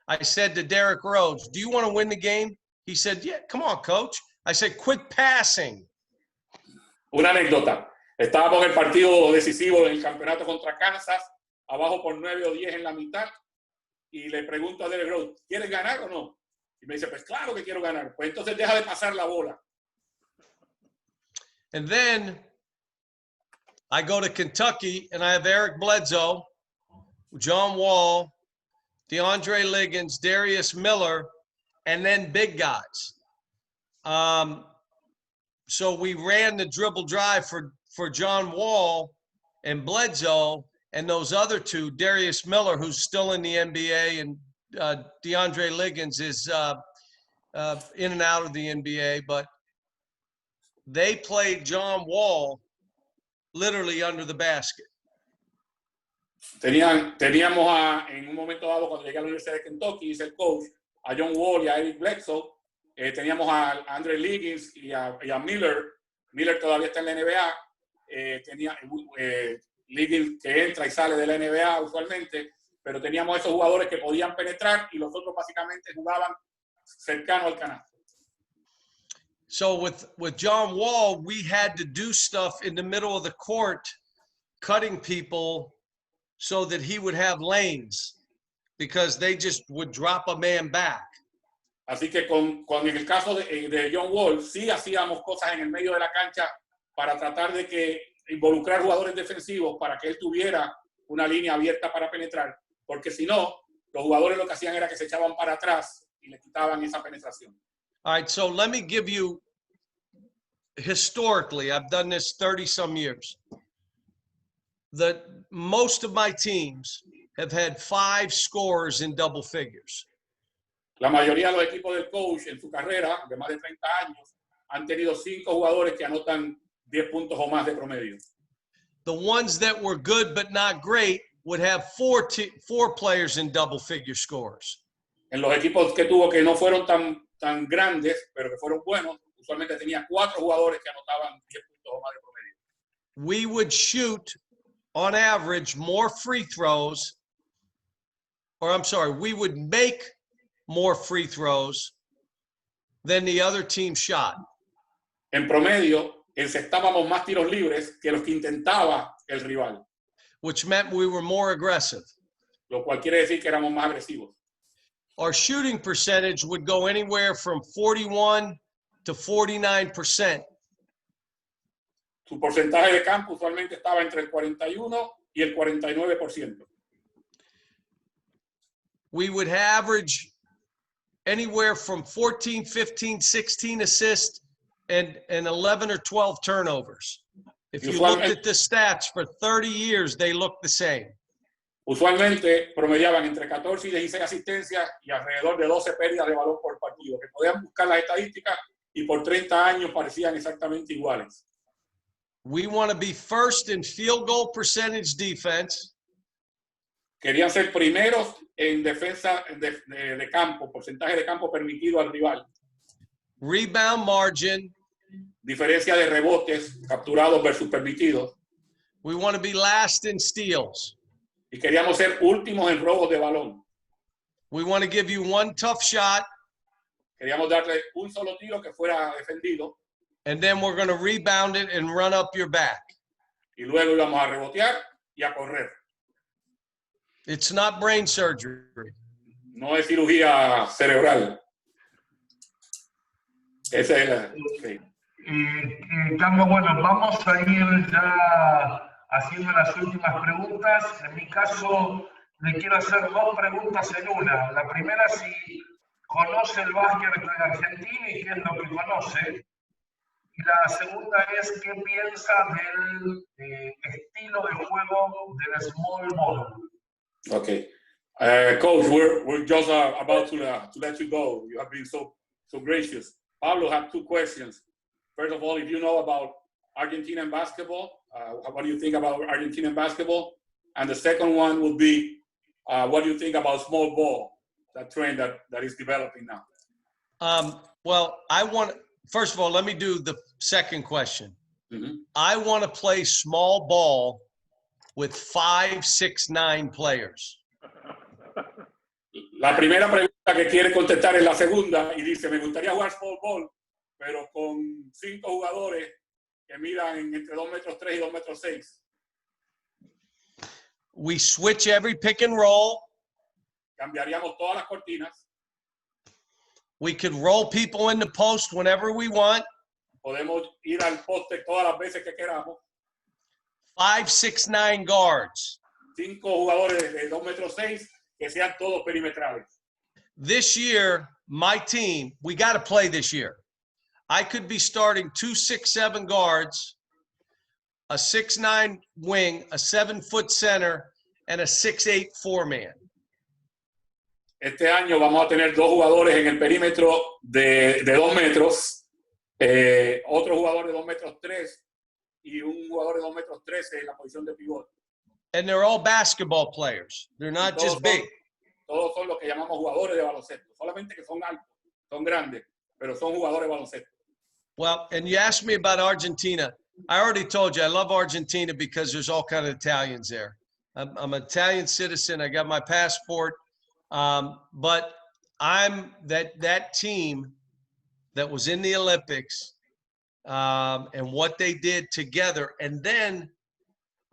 I said to Derrick Rose, do you want to win the game? He said, yeah, come on, coach. I said, quit passing. Una anécdota. Estábamos en el partido decisivo del campeonato contra Kansas, abajo por 9 o 10 en la mitad, y le pregunto a Derrick Rose, ¿quieres ganar o no? Y me dice, pues claro que quiero ganar. Pues entonces deja de pasar la bola. And then I go to Kentucky and I have Eric Bledsoe, John Wall, DeAndre Liggins, Darius Miller, and then big guys. So we ran the dribble drive for John Wall and Bledsoe, and those other two, Darius Miller, who's still in the NBA, and DeAndre Liggins is in and out of the NBA, but they played John Wall literally under the basket. Teníamos en un momento dado, cuando llegué a la Universidad de Kentucky, dice el coach, a John Wall y a Eric Bledsoe. Teníamos a Andre Liggins y a Miller. Miller todavía está en la NBA. Tenía Liggins que entra y sale de la NBA usualmente, pero teníamos esos jugadores que podían penetrar y los otros básicamente jugaban cercano al canasto. So with John Wall, we had to do stuff in the middle of the court, cutting people so that he would have lanes, because they just would drop a man back. Así que en el caso de John Wall, sí hacíamos cosas en el medio de la cancha para tratar de que involucrar jugadores defensivos para que él tuviera una línea abierta para penetrar, porque si no, los jugadores lo que hacían era que se echaban para atrás y le quitaban esa penetración. All right, so let me give you, historically, I've done this 30-some years. Most of my teams have had 5 scorers in double figures. La mayoría de los equipos del coach en su carrera, de más de 30 años, han tenido 5 jugadores que anotan 10 puntos o más de promedio. The ones that were good but not great would have 4 players in double figure scores. En los equipos que tuvo que no fueron tan grandes, pero que fueron buenos, usualmente tenía 4 jugadores que anotaban 10 puntos o más de promedio. We would shoot, on average, more free throws, or I'm sorry, we would make more free throws than the other team shot. En promedio, encestábamos más tiros libres que los que intentaba el rival. Which meant we were more aggressive. Lo cual quiere decir que éramos más agresivos. Our shooting percentage would go anywhere from 41 to 49%. Su porcentaje de campo usualmente estaba entre el 41 y el 49%. We would average anywhere from 14, 15, 16 assists and 11 or 12 turnovers. If you looked at the stats for 30 years, they look the same. Usualmente promediaban entre 14 y 16 asistencias y alrededor de 12 pérdidas de balón por partido, que podían buscar las estadísticas y por 30 años parecían exactamente iguales. We want to be first in field goal percentage defense. Querían ser primeros en defensa de campo, porcentaje de campo permitido al rival. Rebound margin. Diferencia de rebotes capturados versus permitidos. We want to be last in steals. Y queríamos ser últimos en robos de balón. We want to give you one tough shot. Queríamos darle un solo tiro que fuera defendido. And then we're going to rebound it and run up your back. Y luego íbamos a rebotear y a correr. It's not brain surgery. No es cirugía cerebral. Esa es la... Sí. Carlos, bueno, vamos a ir ya haciendo las últimas preguntas. En mi caso, le quiero hacer 2 preguntas en una. La primera, si conoce el básquet argentino y qué es lo que conoce. Y la segunda es qué piensa del estilo de juego del small ball. Okay. Coach, we're just about to let you go. You have been so gracious. Pablo had two questions. First of all, if you know about Argentinian basketball, what do you think about Argentinian basketball? And the second one would be, what do you think about small ball, that trend that is developing now? Well, first of all, let me do the second question. Mm-hmm. I want to play small ball with 5, 6, 9 players. La primera pregunta que quiere contestar es la segunda y dice, me gustaría jugar small ball, pero con 5 jugadores que midan entre 2 metros 3 y 2 metros 6. We switch every pick and roll. Cambiaríamos todas las cortinas. We could roll people in the post whenever we want. Podemos ir al poste todas las veces que queramos. 5, 6, 9 guards. 5 jugadores de 2 metros 6 que sean todos perimetrales. This year, my team, we got to play this year. I could be starting 2 6'7" guards, a 6'9" wing, a 7-foot center, and a 6'8" 4-man. Este año vamos a tener 2 jugadores en el perímetro de 2 metros, otro jugador de 2 metros 3 y un jugador de 2 metros 13 en la posición de pivote. And they're all basketball players. They're not just big. Todos son los que llamamos jugadores de baloncesto. Solamente que son altos, son grandes, pero son jugadores de baloncesto. Well, and you asked me about Argentina. I already told you I love Argentina because there's all kind of Italians there. I'm an Italian citizen. I got my passport. But I'm that team that was in the Olympics and what they did together. And then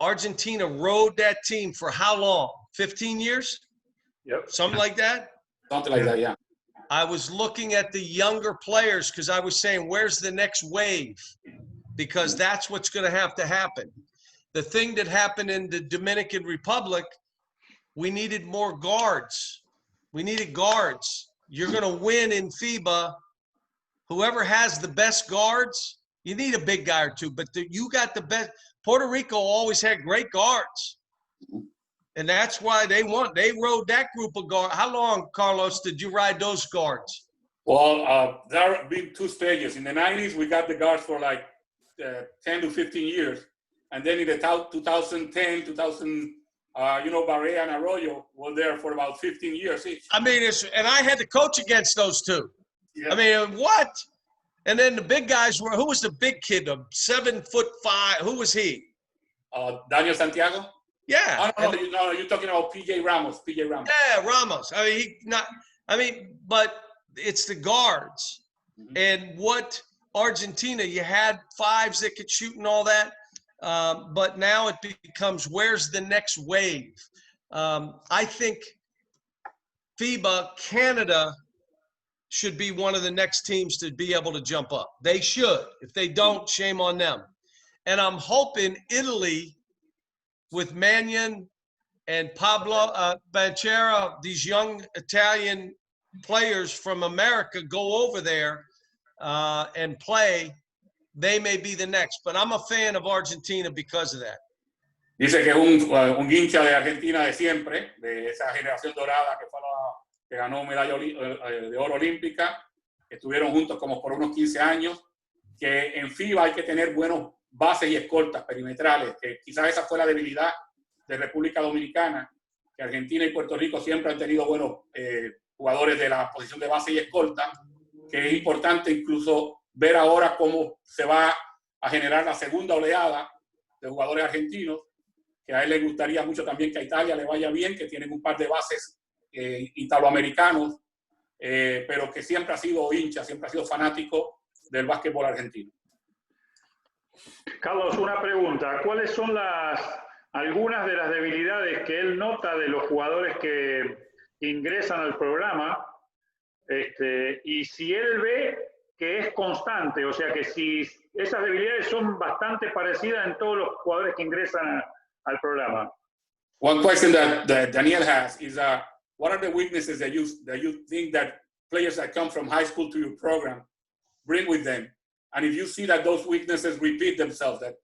Argentina rode that team for how long? 15 years? Yep. Something like that? Something like that, yeah. I was looking at the younger players because I was saying, where's the next wave? Because that's what's going to happen. The thing that happened in the Dominican Republic, we needed more guards. We needed guards. You're going to win in FIBA. Whoever has the best guards, you need a big guy or two, but you got the best. Puerto Rico always had great guards. And that's why they won. They rode that group of guards. How long, Carlos, did you ride those guards? Well, there have been 2 stages. In the 90s, we got the guards for like 10 to 15 years. And then in the 2010, 2000, Barea and Arroyo were there for about 15 years each. I mean, and I had to coach against those 2. Yeah. I mean, what? And then the big guys were, who was the big kid, 7'5"? Who was he? Daniel Santiago? Yeah. No, you're talking about PJ Ramos. Yeah, Ramos. I mean, but it's the guards. Mm-hmm. And what Argentina, you had 5s that could shoot and all that. But now it becomes, where's the next wave? I think FIBA, Canada, should be one of the next teams to be able to jump up. They should. If they don't, shame on them. And I'm hoping Italy, with Mannion and Pablo Banchero, these young Italian players from America, go over there and play. They may be the next, but I'm a fan of Argentina because of that. Dice que es un hincha de Argentina de siempre, de esa generación dorada que fue que ganó medalla de oro olímpica, que estuvieron juntos como por unos 15 años, que en FIBA hay que tener buenos bases y escoltas perimetrales, que quizás esa fue la debilidad de República Dominicana, que Argentina y Puerto Rico siempre han tenido buenos jugadores de la posición de base y escolta, que es importante incluso ver ahora cómo se va a generar la segunda oleada de jugadores argentinos, que a él le gustaría mucho también que a Italia le vaya bien, que tienen un par de bases italoamericanos, pero que siempre ha sido hincha, siempre ha sido fanático del básquetbol argentino. Carlos, una pregunta. ¿Cuáles son algunas de las debilidades que él nota de los jugadores que ingresan al programa? Y si él ve que es constante, o sea que si esas debilidades son bastante parecidas en todos los jugadores que ingresan al programa. One question that Daniel has is, what are the weaknesses that you think that players that come from high school to your program bring with them And if you see that those weaknesses repeat themselves, that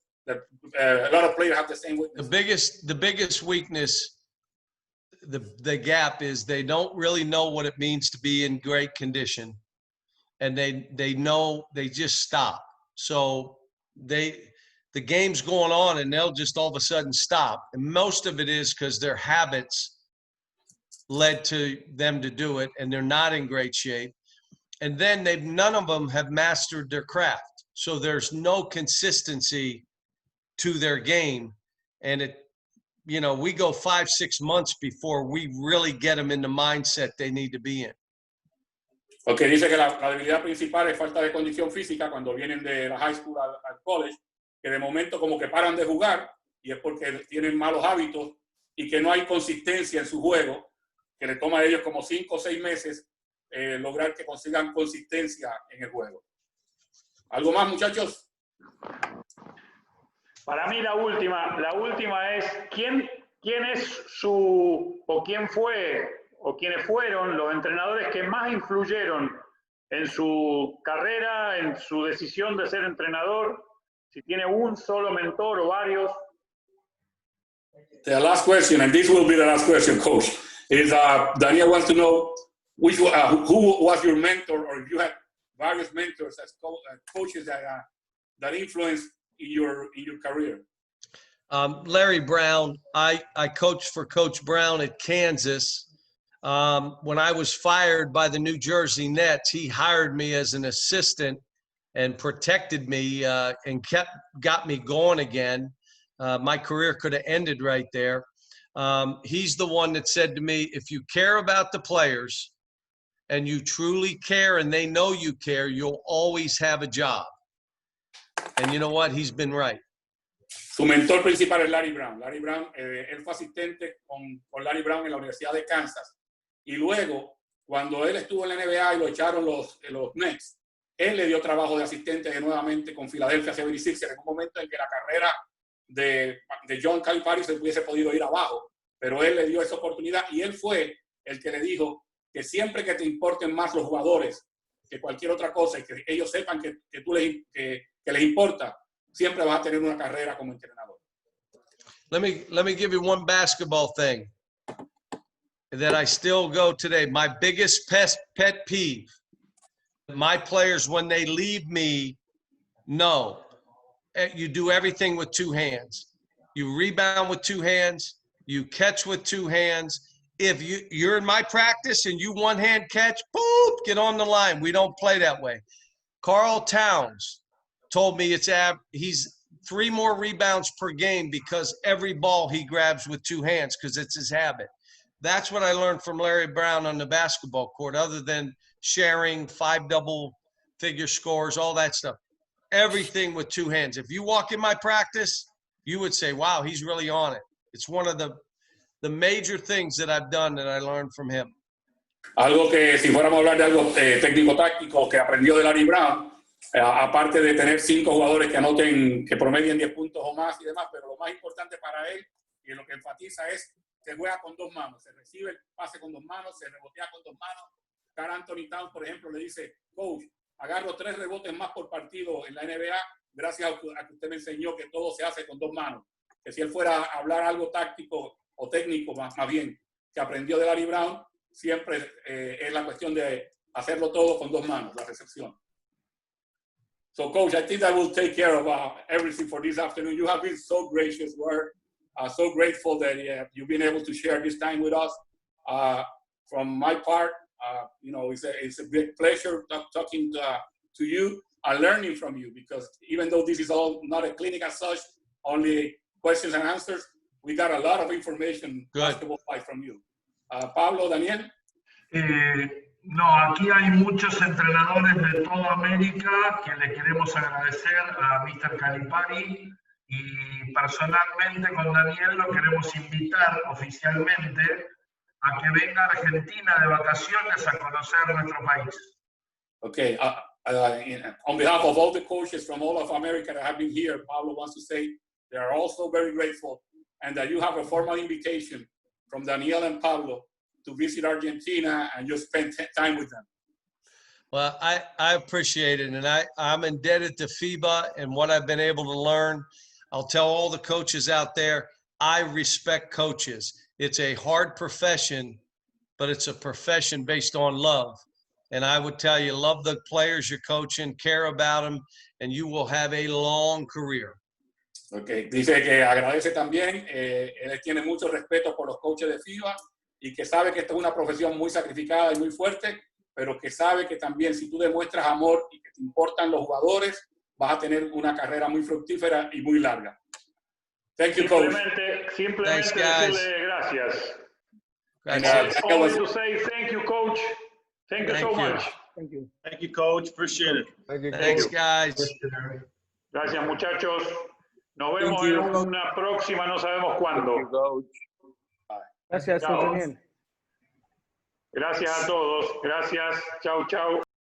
a lot of players have the same weakness. The biggest weakness, the gap is they don't really know what it means to be in great condition, and they know they just stop. So the game's going on and they'll just all of a sudden stop. And most of it is because their habits led to them to do it, and they're not in great shape. And then none of them have mastered their craft. So there's no consistency to their game. And we go 5-6 months before we really get them in the mindset they need to be in. Ok, dice que la debilidad principal es falta de condición física cuando vienen de la high school al college, que de momento como que paran de jugar y es porque tienen malos hábitos y que no hay consistencia en su juego, que le toma a ellos como 5 o 6 meses lograr que consigan consistencia en el juego. ¿Algo más, muchachos? Para mí la última es quién es o quién fue o quiénes fueron los entrenadores que más influyeron en su carrera, en su decisión de ser entrenador, si tiene un solo mentor o varios. The last question, and this will be the last question, Coach, is Daniel wants to know who was your mentor, or if you had various mentors as coaches that influenced in your career. Larry Brown. I coached for Coach Brown at Kansas. When I was fired by the New Jersey Nets, he hired me as an assistant and protected me and got me going again. My career could have ended right there. He's the one that said to me, if you care about the players and you truly care and they know you care, you'll always have a job. And you know what? He's been right. Su mentor principal es Larry Brown. Larry Brown, él fue asistente con Larry Brown en la Universidad de Kansas. Y luego, cuando él estuvo en la NBA y lo echaron los Nets, él le dio trabajo de asistente nuevamente con Philadelphia 76ers en un momento en que la carrera de John Calipari se hubiese podido ir abajo. Pero él le dio esa oportunidad y él fue el que le dijo que siempre que te importen más los jugadores que cualquier otra cosa y que ellos sepan que les importa, siempre vas a tener una carrera como entrenador. Let me give you one basketball thing that I still go today. My biggest pet peeve, my players, when they leave me, know you do everything with 2 hands. You rebound with 2 hands. You catch with 2 hands. If you're in my practice and you one-hand catch, boop, get on the line. We don't play that way. Carl Towns told me he's 3 more rebounds per game because every ball he grabs with 2 hands because it's his habit. That's what I learned from Larry Brown on the basketball court, other than sharing 5 double-figure scores, all that stuff. Everything with 2 hands. If you walk in my practice, you would say, wow, he's really on it. It's one of the major things that I've done that I learned from him. Algo que, si fuéramos a hablar de algo técnico-táctico que aprendió de Larry Brown, aparte de tener 5 jugadores que promedien 10 puntos o más y demás, pero lo más importante para él y lo que enfatiza es que juega con 2 manos, se recibe el pase con 2 manos, se rebotea con 2 manos. Carl Anthony Towns, por ejemplo, le dice, coach, agarro 3 rebotes más por partido en la NBA gracias a que usted me enseñó que todo se hace con 2 manos. Que si él fuera a hablar algo táctico o técnico, más bien, que aprendió de Larry Brown, siempre es la cuestión de hacerlo todo con 2 manos, la recepción. So, Coach, I think that will take care of everything for this afternoon. You have been so gracious. We're so grateful that you've been able to share this time with us. From my part, it's a big pleasure talking to you and learning from you, because even though this is all not a clinic as such, only questions and answers, we got a lot of information basketball-wise from you. Pablo, Daniel. No, aquí hay muchos entrenadores de toda América que le queremos agradecer a Mr. Calipari, y personalmente con Daniel lo queremos invitar oficialmente a que venga a Argentina de vacaciones a conocer nuestro país. Okay, on behalf of all the coaches from all of America that have been here, Pablo wants to say they are also very grateful and that you have a formal invitation from Daniel and Pablo to visit Argentina and just spend time with them. Well, I appreciate it, and I'm indebted to FIBA and what I've been able to learn. I'll tell all the coaches out there, I respect coaches. It's a hard profession, but it's a profession based on love. And I would tell you, love the players you're coaching, care about them, and you will have a long career. Okay. Dice que agradece también, él tiene mucho respeto por los coaches de FIBA y que sabe que esta es una profesión muy sacrificada y muy fuerte, pero que sabe que también si tú demuestras amor y que te importan los jugadores, vas a tener una carrera muy fructífera y muy larga. Thank you, coach. Simplemente decirle gracias. Gracias. Always to say thank you, coach. Thank you so much. Thank you. Thank you, coach. Appreciate it. Thanks, guys. Gracias, muchachos. Nos vemos en una próxima, no sabemos cuándo. Gracias, Chao. Daniel. Gracias a todos. Gracias. Chau, chau.